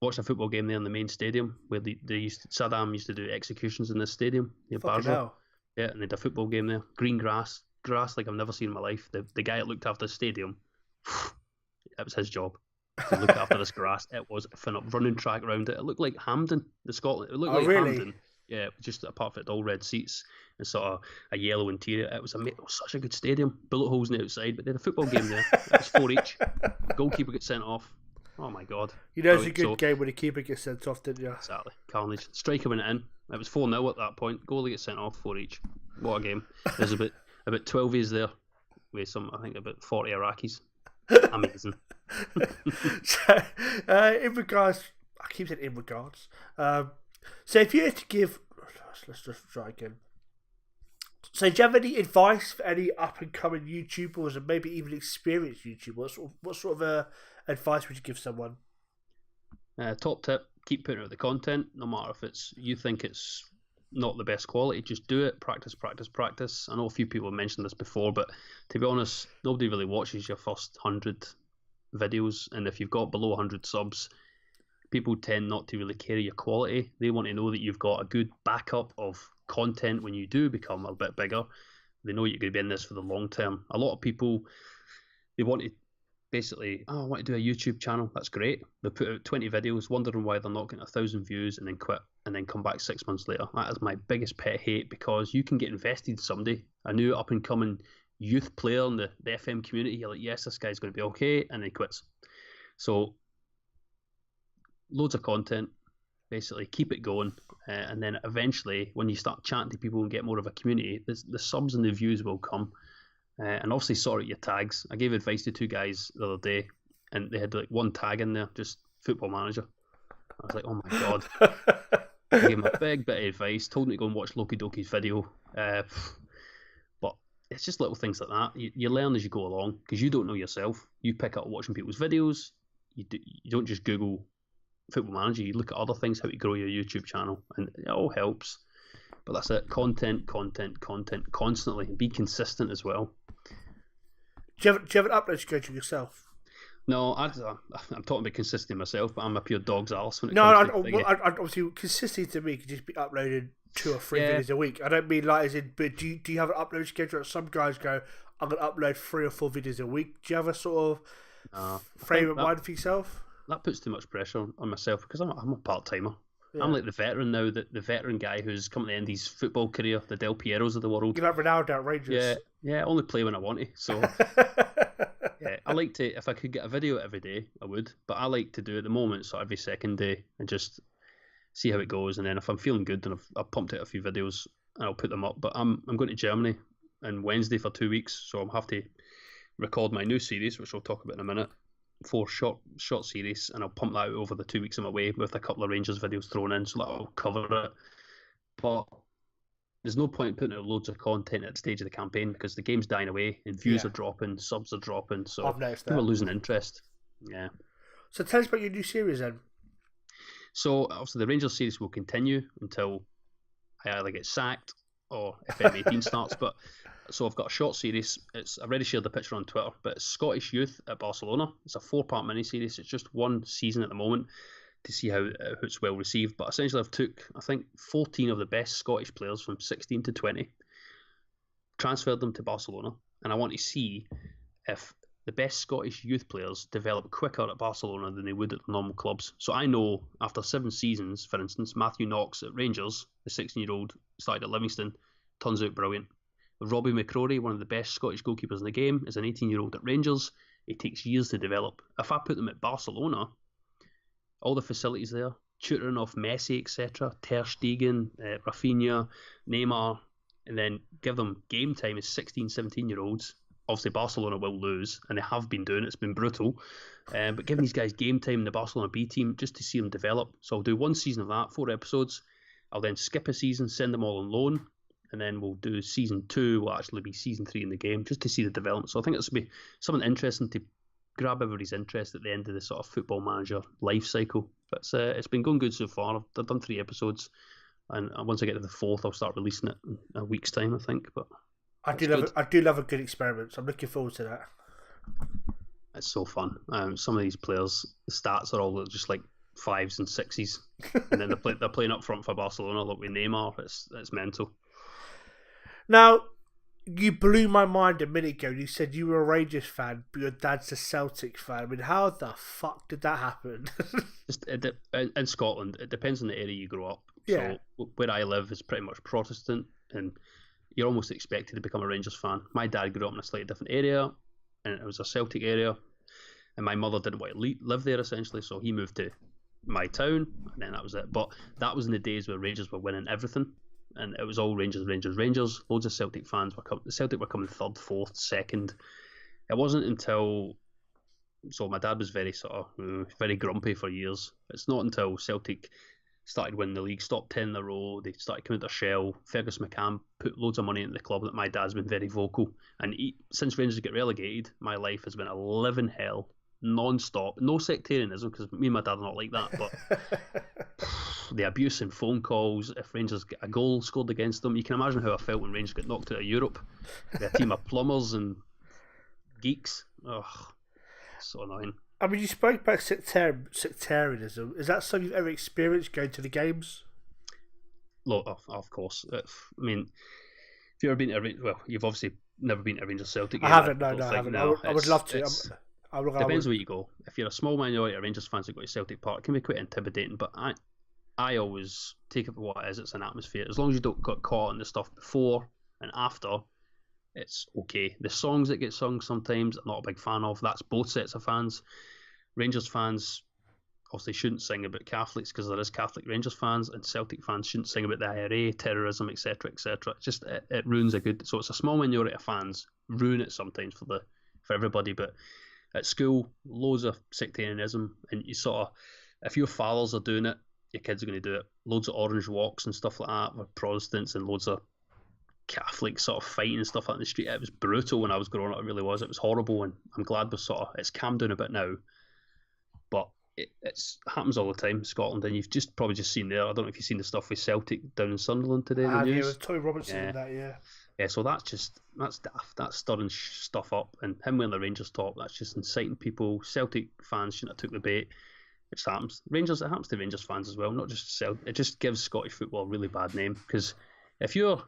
watched a football game there in the main stadium where Saddam used to do executions in this stadium near Basra. Yeah, and they had a football game there. Green grass like I've never seen in my life. The guy that looked after the stadium, it was his job to look after this grass. It was a running track around it. It looked like Hampden, the Scotland. It looked like really? Hampden. Yeah, just apart from it, all red seats and sort of a yellow interior. It was such a good stadium. Bullet holes on the outside, but they had a football game there. It was 4 each. The goalkeeper gets sent off. Oh my god! You know, it's a good game when the keeper gets sent off, didn't you? Exactly. Carnage. Striker went in. It was 4-0 at that point. Goalie gets sent off, 4 each. What a game! There's about 12 there with I think about 40 Iraqis. Amazing. So, in regards, I keep saying in regards. So if you had to give, let's just try again. So do you have any advice for any up and coming YouTubers and maybe even experienced YouTubers? What sort of advice would you give someone? Top tip: keep putting out the content, no matter if you think it's not the best quality. Just do it. Practice. I know a few people have mentioned this before, but to be honest, nobody really watches your first 100 videos, and if you've got below 100 subs, people tend not to really care your quality. They want to know that you've got a good backup of content when you do become a bit bigger. They know you're going to be in this for the long term. A lot of people they wanted basically, I want to do a YouTube channel. That's great. They put out 20 videos, wondering why they're not getting 1,000 views, and then quit, and then come back 6 months later. That is my biggest pet hate, because you can get invested in somebody, a new up and coming youth player in the FM community. You're like, yes, this guy's going to be okay, and then quits. So loads of content, basically keep it going, and then eventually when you start chatting to people and get more of a community, the subs and the views will come. And obviously sort out your tags. I gave advice to 2 guys the other day, and they had like 1 tag in there, just Football Manager. I was like, oh my god. I gave him a big bit of advice, told him to go and watch Loki Doki's video. But it's just little things like that. You learn as you go along, because you don't know yourself. You pick up watching people's videos. You don't just Google Football Manager. You look at other things, how to grow your YouTube channel, and it all helps. But that's it. Content, constantly. Be consistent as well. Do you have an upload schedule yourself? No, I'm talking about consistency myself, but I'm a pure dog's arse when it comes to obviously, consistency to me could just be uploading 2 or 3 videos a week. I don't mean like as in, but do you have an upload schedule? Some guys go, I'm going to upload 3 or 4 videos a week. Do you have a sort of frame of mind for yourself? That puts too much pressure on myself, because I'm a part-timer. Yeah. I'm like the veteran now, the veteran guy who's coming to the end of his football career, the Del Pieros of the world. You're like Ronaldo at Rangers. Yeah, I only play when I want to. So yeah, I like to, if I could get a video every day, I would. But I like to do at the moment, so every second day, and just see how it goes. And then if I'm feeling good, then I've pumped out a few videos and I'll put them up. But I'm going to Germany on Wednesday for 2 weeks, so I'll have to record my new series, which we'll talk about in a minute. 4 short series, and I'll pump that out over the 2 weeks I'm away with a couple of Rangers videos thrown in, so that'll cover it. But there's no point putting out loads of content at the stage of the campaign, because the game's dying away and views are dropping, subs are dropping, so people are losing interest. Yeah. So tell us about your new series then. So obviously the Rangers series will continue until I either get sacked or FM18 starts, but so I've got a short series. I've already shared the picture on Twitter, but it's Scottish Youth at Barcelona. It's a 4-part mini-series. It's just 1 season at the moment to see how it's well received. But essentially I've took, I think, 14 of the best Scottish players from 16 to 20, transferred them to Barcelona, and I want to see if the best Scottish youth players develop quicker at Barcelona than they would at the normal clubs. So I know after 7 seasons, for instance, Matthew Knox at Rangers, the 16-year-old, started at Livingston, turns out brilliant. Robbie McCrory, one of the best Scottish goalkeepers in the game, is an 18-year-old at Rangers. It takes years to develop. If I put them at Barcelona, all the facilities there, tutoring off Messi, etc., Ter Stegen, Rafinha, Neymar, and then give them game time as 16, 17-year-olds. Obviously, Barcelona will lose, and they have been doing it. It's been brutal. But giving these guys game time in the Barcelona B team just to see them develop. So I'll do 1 season of that, 4 episodes. I'll then skip a season, send them all on loan, and then we'll do season 2, will actually be season 3 in the game, just to see the development. So I think this will be something interesting to grab everybody's interest at the end of the sort of Football Manager life cycle. But it's been going good so far. I've done 3 episodes, and once I get to the 4th, I'll start releasing it in a week's time, I think. But I do love a good experiment, so I'm looking forward to that. It's so fun. Some of these players, the stats are all just like 5s and 6s, and then they're playing up front for Barcelona, like with Neymar. It's mental. Now, you blew my mind a minute ago. You said you were a Rangers fan, but your dad's a Celtic fan. I mean, how the fuck did that happen? In Scotland, it depends on the area you grow up. Yeah. So where I live is pretty much Protestant, and you're almost expected to become a Rangers fan. My dad grew up in a slightly different area, and it was a Celtic area, and my mother didn't want to live there, essentially, so he moved to my town, and then that was it. But that was in the days where Rangers were winning everything, and it was all Rangers. Loads of Celtic fans Celtic were coming 3rd, 4th, 2nd. It wasn't until, so my dad was very very grumpy for years. It's not until Celtic started winning the league, stopped 10 in a row, they started coming to their shell. Fergus McCann put loads of money into the club, that my dad's been very vocal. And since Rangers get relegated, my life has been a living hell, non-stop. No sectarianism, because me and my dad are not like that, but the abuse and phone calls, if Rangers get a goal scored against them, you can imagine how I felt when Rangers got knocked out of Europe. A team of plumbers and geeks. Ugh, so annoying. I mean, you spoke about sectarianism. Is that something you've ever experienced going to the games? Of course. I mean, if you've ever been to, well, you've obviously never been to a Rangers Celtic I game. haven't. No, I haven't. I would love to. Depends where you go. If you're a small minority of Rangers fans that go to Celtic Park, it can be quite intimidating. But I always take it for what it is. It's an atmosphere. As long as you don't get caught in the stuff before and after, it's okay. The songs that get sung sometimes, I'm not a big fan of. That's both sets of fans. Rangers fans obviously shouldn't sing about Catholics because there is Catholic Rangers fans, and Celtic fans shouldn't sing about the IRA, terrorism, etc., etc. It ruins a good. So it's a small minority of fans ruin it sometimes for everybody. But at school, loads of sectarianism, and you sort of, if your fathers are doing it, your kids are going to do it. Loads of orange walks and stuff like that with Protestants, and loads of Catholic sort of fighting and stuff like that in the street. It was brutal when I was growing up. It really was. It was horrible, and I'm glad it's calmed down a bit now. But it happens all the time in Scotland, and you've probably seen there. I don't know if you've seen the stuff with Celtic down in Sunderland today. Yeah, it was Tommy Robertson in that, yeah. Yeah, so that's daft. That's stirring stuff up, and him wearing the Rangers top, that's just inciting people. Celtic fans shouldn't have took the bait. It happens. It happens to Rangers fans as well, not just Celtic. It just gives Scottish football a really bad name, because if you're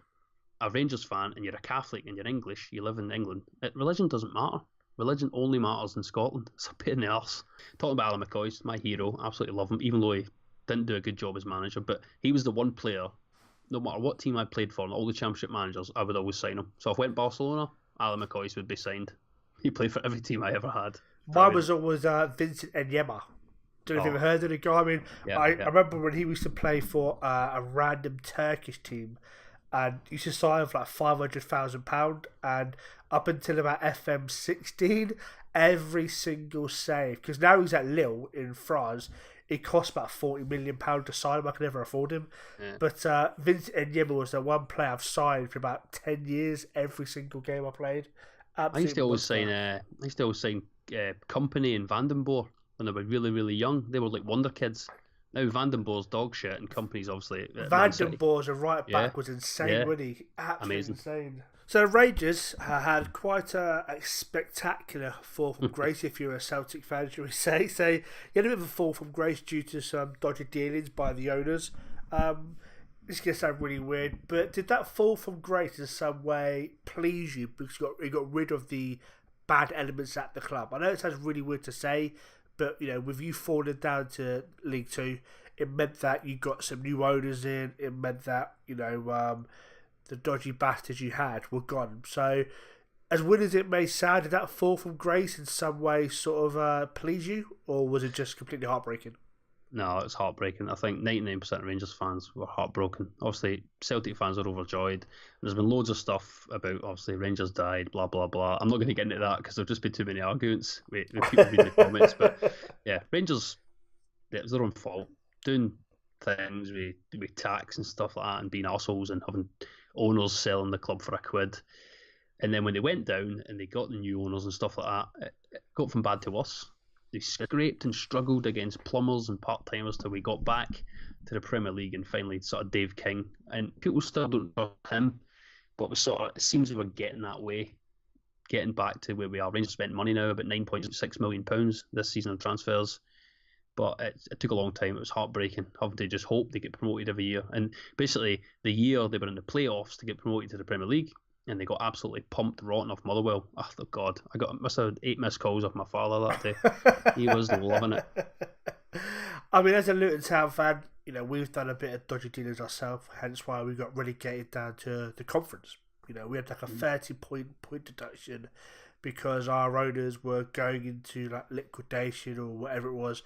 a Rangers fan and you're a Catholic and you're English, you live in England, religion doesn't matter. Religion only matters in Scotland. It's a pain in the arse. Talking about Alan McCoy, my hero, absolutely love him, even though he didn't do a good job as manager, but he was the one player, no matter what team I played for, and all the championship managers, I would always sign him. So if I went Barcelona, Alan McCoy would be signed. He played for every team I ever had. Mine was always Vincent Enyema. Don't know if you've ever heard of the guy. I mean, I remember when he used to play for a random Turkish team, and he used to sign for like £500,000, and up until about FM 16, every single save, because now he's at Lille in France, it costs about £40 million to sign him. I can never afford him. Yeah. But Vincent Enyema was the one player I've signed for about 10 years, every single game I played. I used to always sign Company and Vandenborg when they were really, really young. They were like wonder kids. Now Vandenborg's dog shit, and Company's obviously Vandenborg's a right back was insane, wasn't he? Absolutely insane. So Rangers had quite a spectacular fall from grace, if you're a Celtic fan, shall we say. So you had a bit of a fall from grace due to some dodgy dealings by the owners. This is going to sound really weird, but did that fall from grace in some way please you because you got rid of the bad elements at the club? I know it sounds really weird to say, but with you falling down to League Two, it meant that you got some new owners in. It meant that the dodgy bastards you had were gone. So, as weird as it may sound, did that fall from grace in some way sort of please you, or was it just completely heartbreaking? No, it's heartbreaking. I think 99% of Rangers fans were heartbroken. Obviously, Celtic fans are overjoyed. There's been loads of stuff about, obviously, Rangers died, blah, blah, blah. I'm not going to get into that because there've just been too many arguments with people reading the comments. But, yeah, Rangers, it was their own fault. Doing things with tax and stuff like that, and being assholes and having owners selling the club for £1. And then when they went down and they got the new owners and stuff like that, it got from bad to worse. They scraped and struggled against plumbers and part-timers till we got back to the Premier League, and finally sort of Dave King. And people still don't trust him, but it seems we were getting that way, getting back to where we are. Rangers spent money now, about £9.6 million this season on transfers. But it took a long time. It was heartbreaking having to just hope they get promoted every year. And basically, the year they were in the playoffs to get promoted to the Premier League, and they got absolutely pumped rotten off Motherwell. Oh, God. Must have had 8 missed calls off my father that day. He was loving it. I mean, as a Luton Town fan, we've done a bit of dodgy dealings ourselves, hence why we got relegated down to the conference. We had like a 30-point deduction because our owners were going into like liquidation or whatever it was,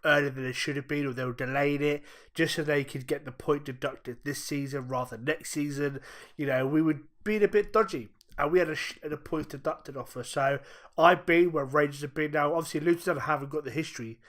earlier than it should have been, or they were delaying it just so they could get the point deducted this season rather than next season. We were being a bit dodgy, and we had a point deducted off us. So I've been where Rangers have been now. Obviously, Luton haven't got the history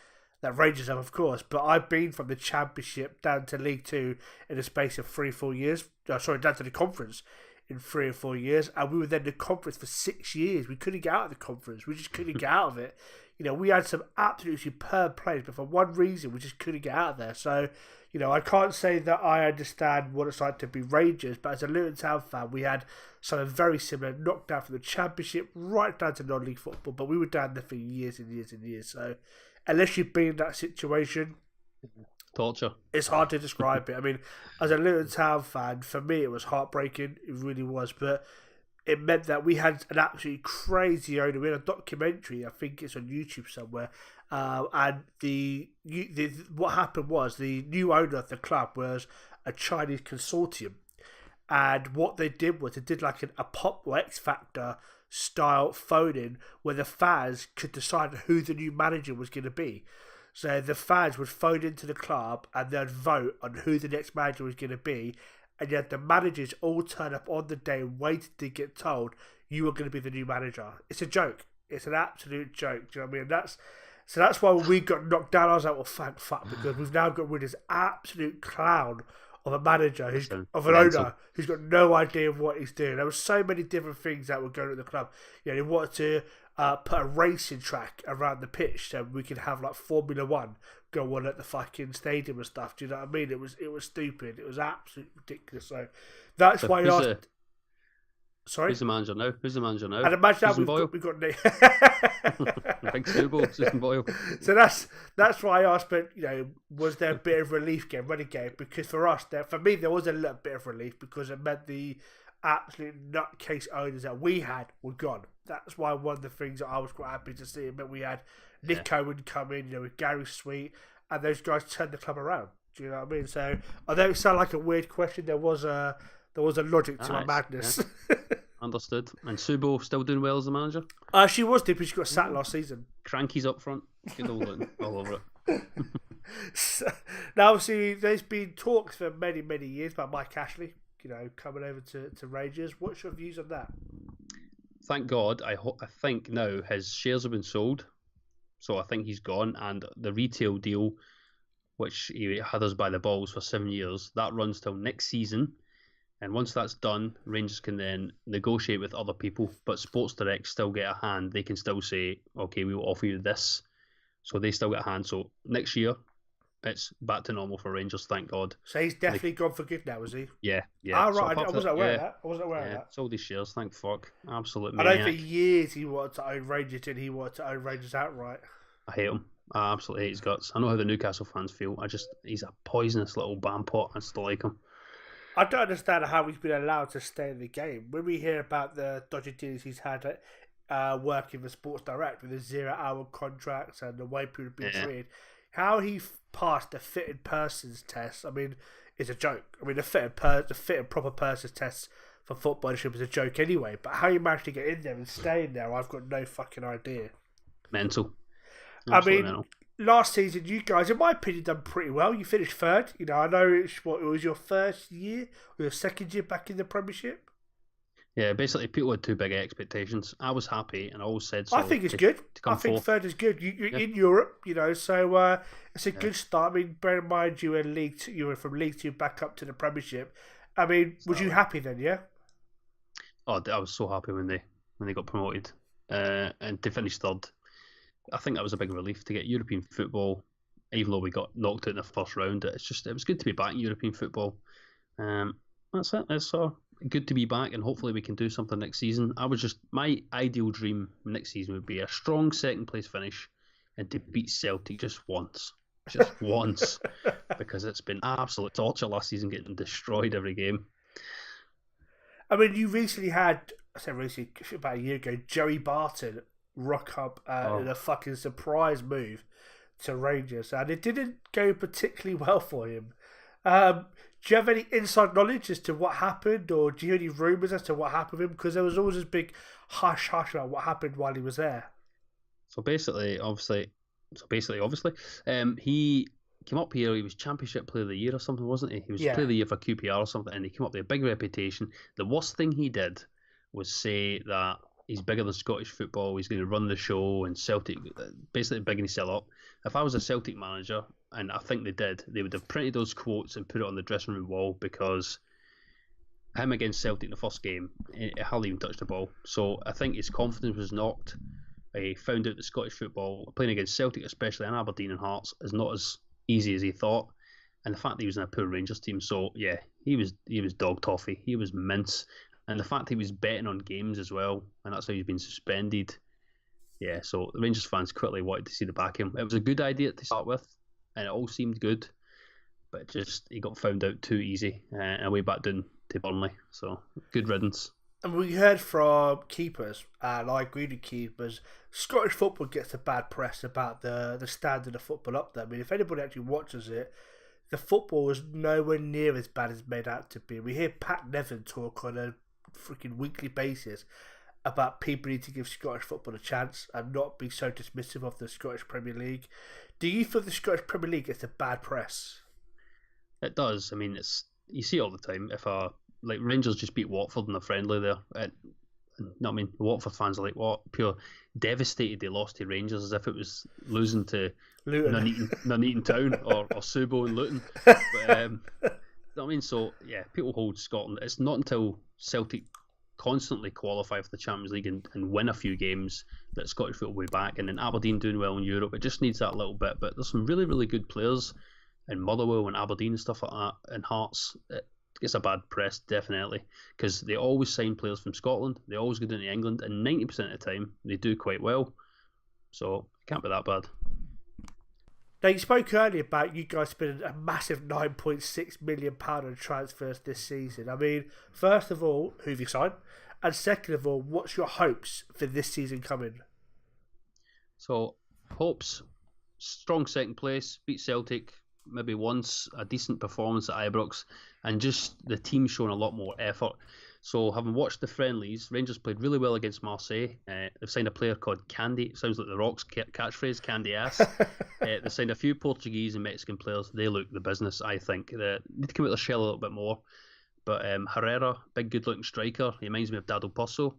that Rangers have, of course, but I've been from the Championship down to League Two in the space of 3-4 years. Down to the conference in 3 or 4 years, and we were then in the conference for 6 years. We couldn't get out of the conference. We just couldn't get out of it. We had some absolutely superb players, but for one reason, we just couldn't get out of there. So, I can't say that I understand what it's like to be Rangers, but as a Luton Town fan, we had something very similar, knocked down from the Championship right down to non-league football, but we were down there for years and years and years. So, unless you've been in that situation, torture. It's hard to describe it. I mean, as a Luton Town fan, for me, it was heartbreaking. It really was. But it meant that we had an absolutely crazy owner. We had a documentary, I think it's on YouTube somewhere, and what happened was the new owner of the club was a Chinese consortium, and what they did was they did like a pop or X Factor style phone-in where the fans could decide who the new manager was going to be. So the fans would phone into the club and they'd vote on who the next manager was going to be, and yet the managers all turn up on the day and waited to get told you were going to be the new manager. It's a joke. It's an absolute joke. Do you know what I mean? That's why when we got knocked down, I was like, well, thank fuck, because we've now got rid of this absolute clown of a manager, of an owner who's got no idea of what he's doing. There were so many different things that were going on at the club. You know, they wanted to put a racing track around the pitch so we could have like Formula One go on at the fucking stadium and stuff. Do you know what I mean? It was stupid. It was absolutely ridiculous. So that's why I asked. Sorry? Who's the manager now? And imagine that we've got Big Snowball, Susan Boyle. So that's why I asked, but, you know, was there a bit of relief getting renegade? Because for me, there was a little bit of relief because it meant the absolute nutcase owners that we had were gone. That's why one of the things that I was quite happy to see. It meant we had Nick Owen come in, you know, with Gary Sweet, and those guys turned the club around. Do you know what I mean? So I know it sounded like a weird question. There was a logic to my madness. Yeah. Understood. And Subo still doing well as the manager? She was deep, but she got sacked last season. Cranky's up front. Good old all over it. So, now, obviously, there's been talks for many, many years about Mike Ashley, you know, coming over to Rangers. What's your views on that? Thank God. I think now his shares have been sold, so I think he's gone. And the retail deal, which he had us by the balls for 7 years, that runs till next season. And once that's done, Rangers can then negotiate with other people, but Sports Direct still get a hand. They can still say, okay, we will offer you this. So they still get a hand. So next year, it's back to normal for Rangers, thank God. So he's definitely gone for good now, is he? Yeah. Ah, right, I wasn't aware of that. I wasn't aware of that. Sold his shares, thank fuck. Absolute maniac. maniac. I know for years he wanted to own Rangers and he wanted to own Rangers outright. I hate him. I absolutely hate his guts. I know how the Newcastle fans feel. He's a poisonous little bam-pot. I still like him. I don't understand how he's been allowed to stay in the game. When we hear about the dodgy deals he's had working for Sports Direct with his 0-hour contracts and the way people have been treated, how he passed the fitted persons test, I mean, is a joke. I mean, the fitted proper persons test for footballership is a joke anyway, but how you managed to get in there and stay in there, I've got no fucking idea. Mental. Absolutely mental. Last season, you guys, in my opinion, done pretty well. You finished third. You know, I know it was your first year or your second year back in the Premiership. Yeah, basically, people had too big expectations. I was happy, and I always said so. I think it's good. I think third is good. You're in Europe, you know, so it's a good start. I mean, bear in mind you were from League Two back up to the Premiership. I mean, was you happy then? Yeah. Oh, I was so happy when they got promoted, and to finish third. I think that was a big relief to get European football, even though we got knocked out in the first round. It was good to be back in European football. That's it. It's good to be back, and hopefully we can do something next season. My ideal dream next season would be a strong second place finish and to beat Celtic just once, because it's been absolute torture last season, getting destroyed every game. I mean, you recently had, about a year ago, Joey Barton rock up in a fucking surprise move to Rangers, and it didn't go particularly well for him. Do you have any inside knowledge as to what happened, or do you hear any rumours as to what happened with him? Because there was always this big hush about what happened while he was there. So basically, obviously, he came up here. He was Championship Player of the Year or something, wasn't he? He was Player of the Year for QPR or something, and he came up with a big reputation. The worst thing he did was say that he's bigger than Scottish football, he's going to run the show, and Celtic, basically bigging himself up. If I was a Celtic manager, and I think they did, they would have printed those quotes and put it on the dressing room wall, because him against Celtic in the first game, it hardly even touched the ball. So I think his confidence was knocked. He found out that Scottish football, playing against Celtic especially, and Aberdeen and Hearts, is not as easy as he thought. And the fact that he was in a poor Rangers team, so yeah, he was dog toffee, he was mince. And the fact he was betting on games as well, and that's how he's been suspended. Yeah, so the Rangers fans quickly wanted to see the back of him. It was a good idea to start with, and it all seemed good, but he got found out too easy, and way back down to Burnley. So good riddance. And we heard from keepers, and I agree with keepers. Scottish football gets a bad press about the standard of football up there. I mean, if anybody actually watches it, the football is nowhere near as bad as it's made out to be. We hear Pat Nevin talk on a freaking weekly basis about people need to give Scottish football a chance and not be so dismissive of the Scottish Premier League. Do you feel the Scottish Premier League gets a bad press? It does. I mean, you see it all the time. If like Rangers just beat Watford in a friendly there, I mean, the Watford fans are like, what? Pure devastated they lost to Rangers as if it was losing to Nuneaton Town or Subo and Luton. But, I mean, so yeah, people hold Scotland. It's not until Celtic constantly qualify for the Champions League and win a few games that Scottish football will be back, and then Aberdeen doing well in Europe. It just needs that little bit. But there's some really, really good players in Motherwell and Aberdeen and stuff like that, and Hearts. It gets a bad press, definitely, because they always sign players from Scotland. They always go down to England, and 90% of the time they do quite well. So it can't be that bad. Now, you spoke earlier about you guys spending a massive £9.6 million on transfers this season. I mean, first of all, who have you signed? And second of all, what's your hopes for this season coming? So, hopes, strong second place, beat Celtic maybe once, a decent performance at Ibrox, and just the team showing a lot more effort. So, having watched the friendlies, Rangers played really well against Marseille. They've signed a player called Candy. It sounds like the Rock's catchphrase, Candy Ass. They've signed a few Portuguese and Mexican players. They look the business, I think. They need to come out of their shell a little bit more. But Herrera, big good-looking striker. He reminds me of Dado Pozo.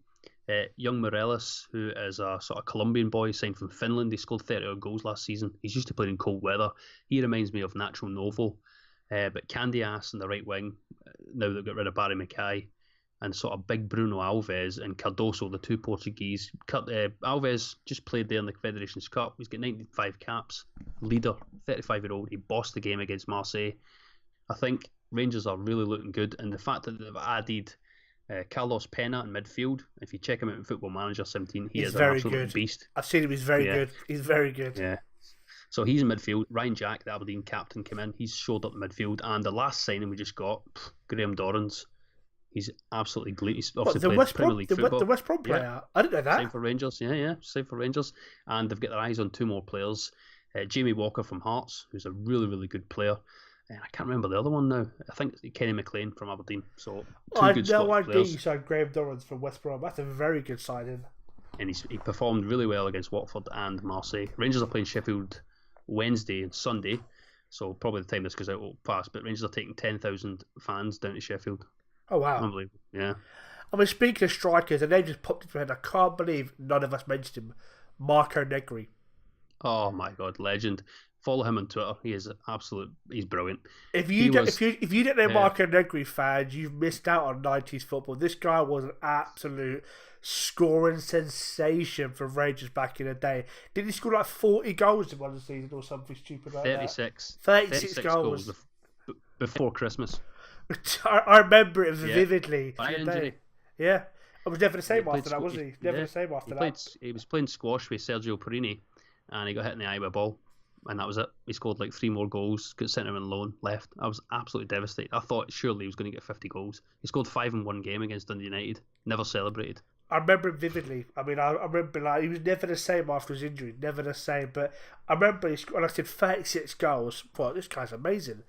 Young Morelos, who is a sort of Colombian boy signed from Finland. He scored 30 goals last season. He's used to playing in cold weather. He reminds me of Nacho Novo. But Candy Ass in the right wing, now they've got rid of Barry Mackay. And sort of big Bruno Alves and Cardoso, the two Portuguese. Alves just played there in the Federations Cup. He's got 95 caps. Leader, 35-year-old. He bossed the game against Marseille. I think Rangers are really looking good. And the fact that they've added Carlos Pena in midfield, if you check him out in Football Manager 17, he's an absolute beast. I've seen him. He's very good. He's very good. Yeah. So he's in midfield. Ryan Jack, the Aberdeen captain, came in. He's showed up in midfield. And the last signing we just got, Graham Dorrans. He's absolutely gleaming. He's obviously played Premier League football. The West Brom player? Yeah. I didn't know that. Same for Rangers. Same for Rangers. And they've got their eyes on two more players. Jamie Walker from Hearts, who's a really, really good player. And I can't remember the other one now. I think Kenny McLean from Aberdeen. So I had no idea you signed Graham Dorrans from West Brom. That's a very good signing. And he performed really well against Watford and Marseille. Rangers are playing Sheffield Wednesday and Sunday. So probably the time this goes out will pass. But Rangers are taking 10,000 fans down to Sheffield. Oh, wow. Unbelievable, yeah. I mean, speaking of strikers, a name just popped into my head. I can't believe none of us mentioned him. Marco Negri. Oh, my God, legend. Follow him on Twitter. He's brilliant. If you didn't know Marco Negri, fans, you've missed out on 90s football. This guy was an absolute scoring sensation for Rangers back in the day. Did he score like 40 goals in one season or something stupid like 36. that? 36 goals. Before Christmas. I remember it vividly. By injury. Yeah. I was never the same after that, wasn't he? Never the same after that. He was playing squash with Sergio Perini and he got hit in the eye with a ball. And that was it. He scored like 3 more goals, got sent him on loan, left. I was absolutely devastated. I thought surely he was going to get 50 goals. He scored 5 in one game against Dundee United. Never celebrated. I remember him vividly. I mean, I remember he was never the same after his injury. Never the same. But I remember when I said 36 goals, well, this guy's amazing.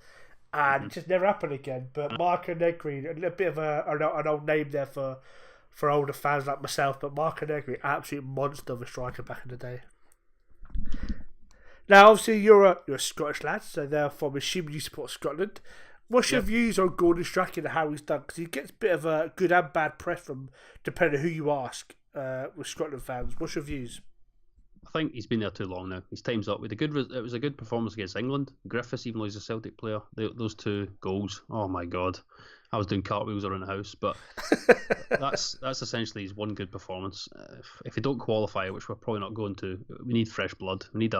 And it just never happened again. But Marco Negri, a little bit of an old name there for older fans like myself. But Marco Negri, absolute monster of a striker back in the day. Now, obviously, you're a Scottish lad, so therefore, I'm assuming you support Scotland. What's your views on Gordon Strachan and how he's done? Because he gets a bit of a good and bad press from depending on who you ask with Scotland fans. What's your views? I think he's been there too long now. His time's up. It was a good performance against England. Griffiths, even though he's a Celtic player, those 2 goals. Oh my God, I was doing cartwheels around the house. But that's essentially his one good performance. If we don't qualify, which we're probably not going to, we need fresh blood. We need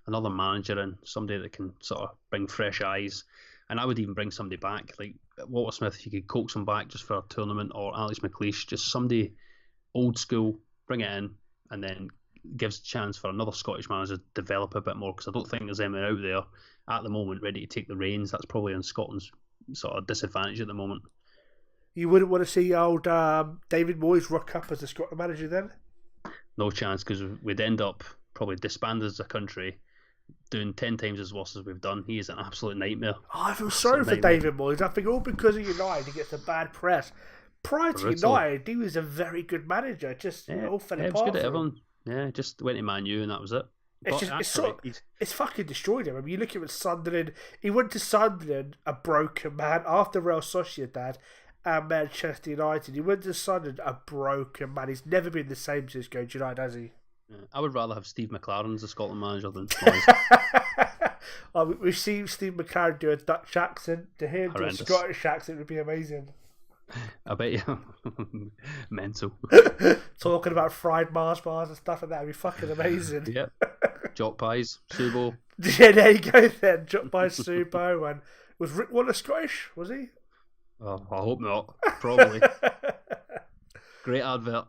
another manager and somebody that can sort of bring fresh eyes. And I would even bring somebody back like Walter Smith. If you could coax him back just for a tournament, or Alex McLeish, just somebody old school, bring it in, and then gives a chance for another Scottish manager to develop a bit more, because I don't think there's anyone out there at the moment ready to take the reins. That's probably on Scotland's sort of disadvantage at the moment. You wouldn't want to see old David Moyes rock up as a Scotland manager then? No chance, because we'd end up probably disbanded as a country, doing 10 times as worse as we've done. He is an absolute nightmare. Oh, I feel sorry for David Moyes. I think all because of United he gets a bad press. Prior to United, he was a very good manager. Just all fell apart. He was good at everyone. Yeah, just went to Man U and that was it. It's fucking destroyed him. I mean, you look at him at Sunderland. He went to Sunderland a broken man after Real Sociedad and Manchester United. He went to Sunderland a broken man. He's never been the same since going to United, has he? Yeah, I would rather have Steve McLaren as a Scotland manager than Moyes. We've seen Steve McLaren do a Dutch accent. To him, do a Scottish accent would be amazing. I bet you. Mental. Talking about fried Mars bars and stuff like that would be fucking amazing. Yep. Jock Pies, Subo. Yeah, there you go then. Jock Pies, Subo. And was Rick Waller Scottish, was he? Oh, I hope not. Probably. Great advert.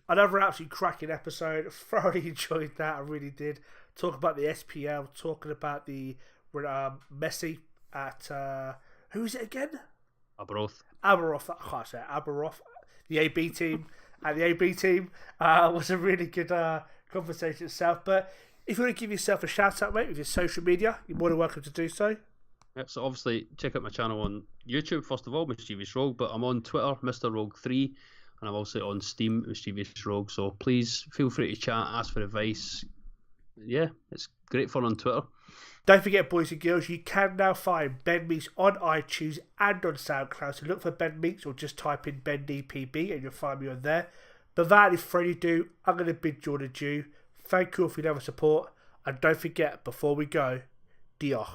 Another absolutely cracking episode. Thoroughly enjoyed that. I really did. Talk about the SPL. Talking about the Messi at who is it again? Aberoth. I can't say it. Aberoth. The AB team. And the AB team was a really good conversation itself. But if you want to give yourself a shout out, mate, with your social media, you're more than welcome to do so. Yep, so obviously check out my channel on YouTube first of all, Mischevious Rogue, but I'm on Twitter, Mr. Rogue 3, and I'm also on Steam, Mischevious Rogue. So please feel free to chat, ask for advice. Yeah, it's great fun on Twitter. Don't forget, boys and girls, you can now find Ben Meeks on iTunes and on SoundCloud. So look for Ben Meeks or just type in Ben DPB and you'll find me on there. But without any further ado, I'm going to bid you all adieu. Thank you all for your love and support. And don't forget, before we go, Diolch.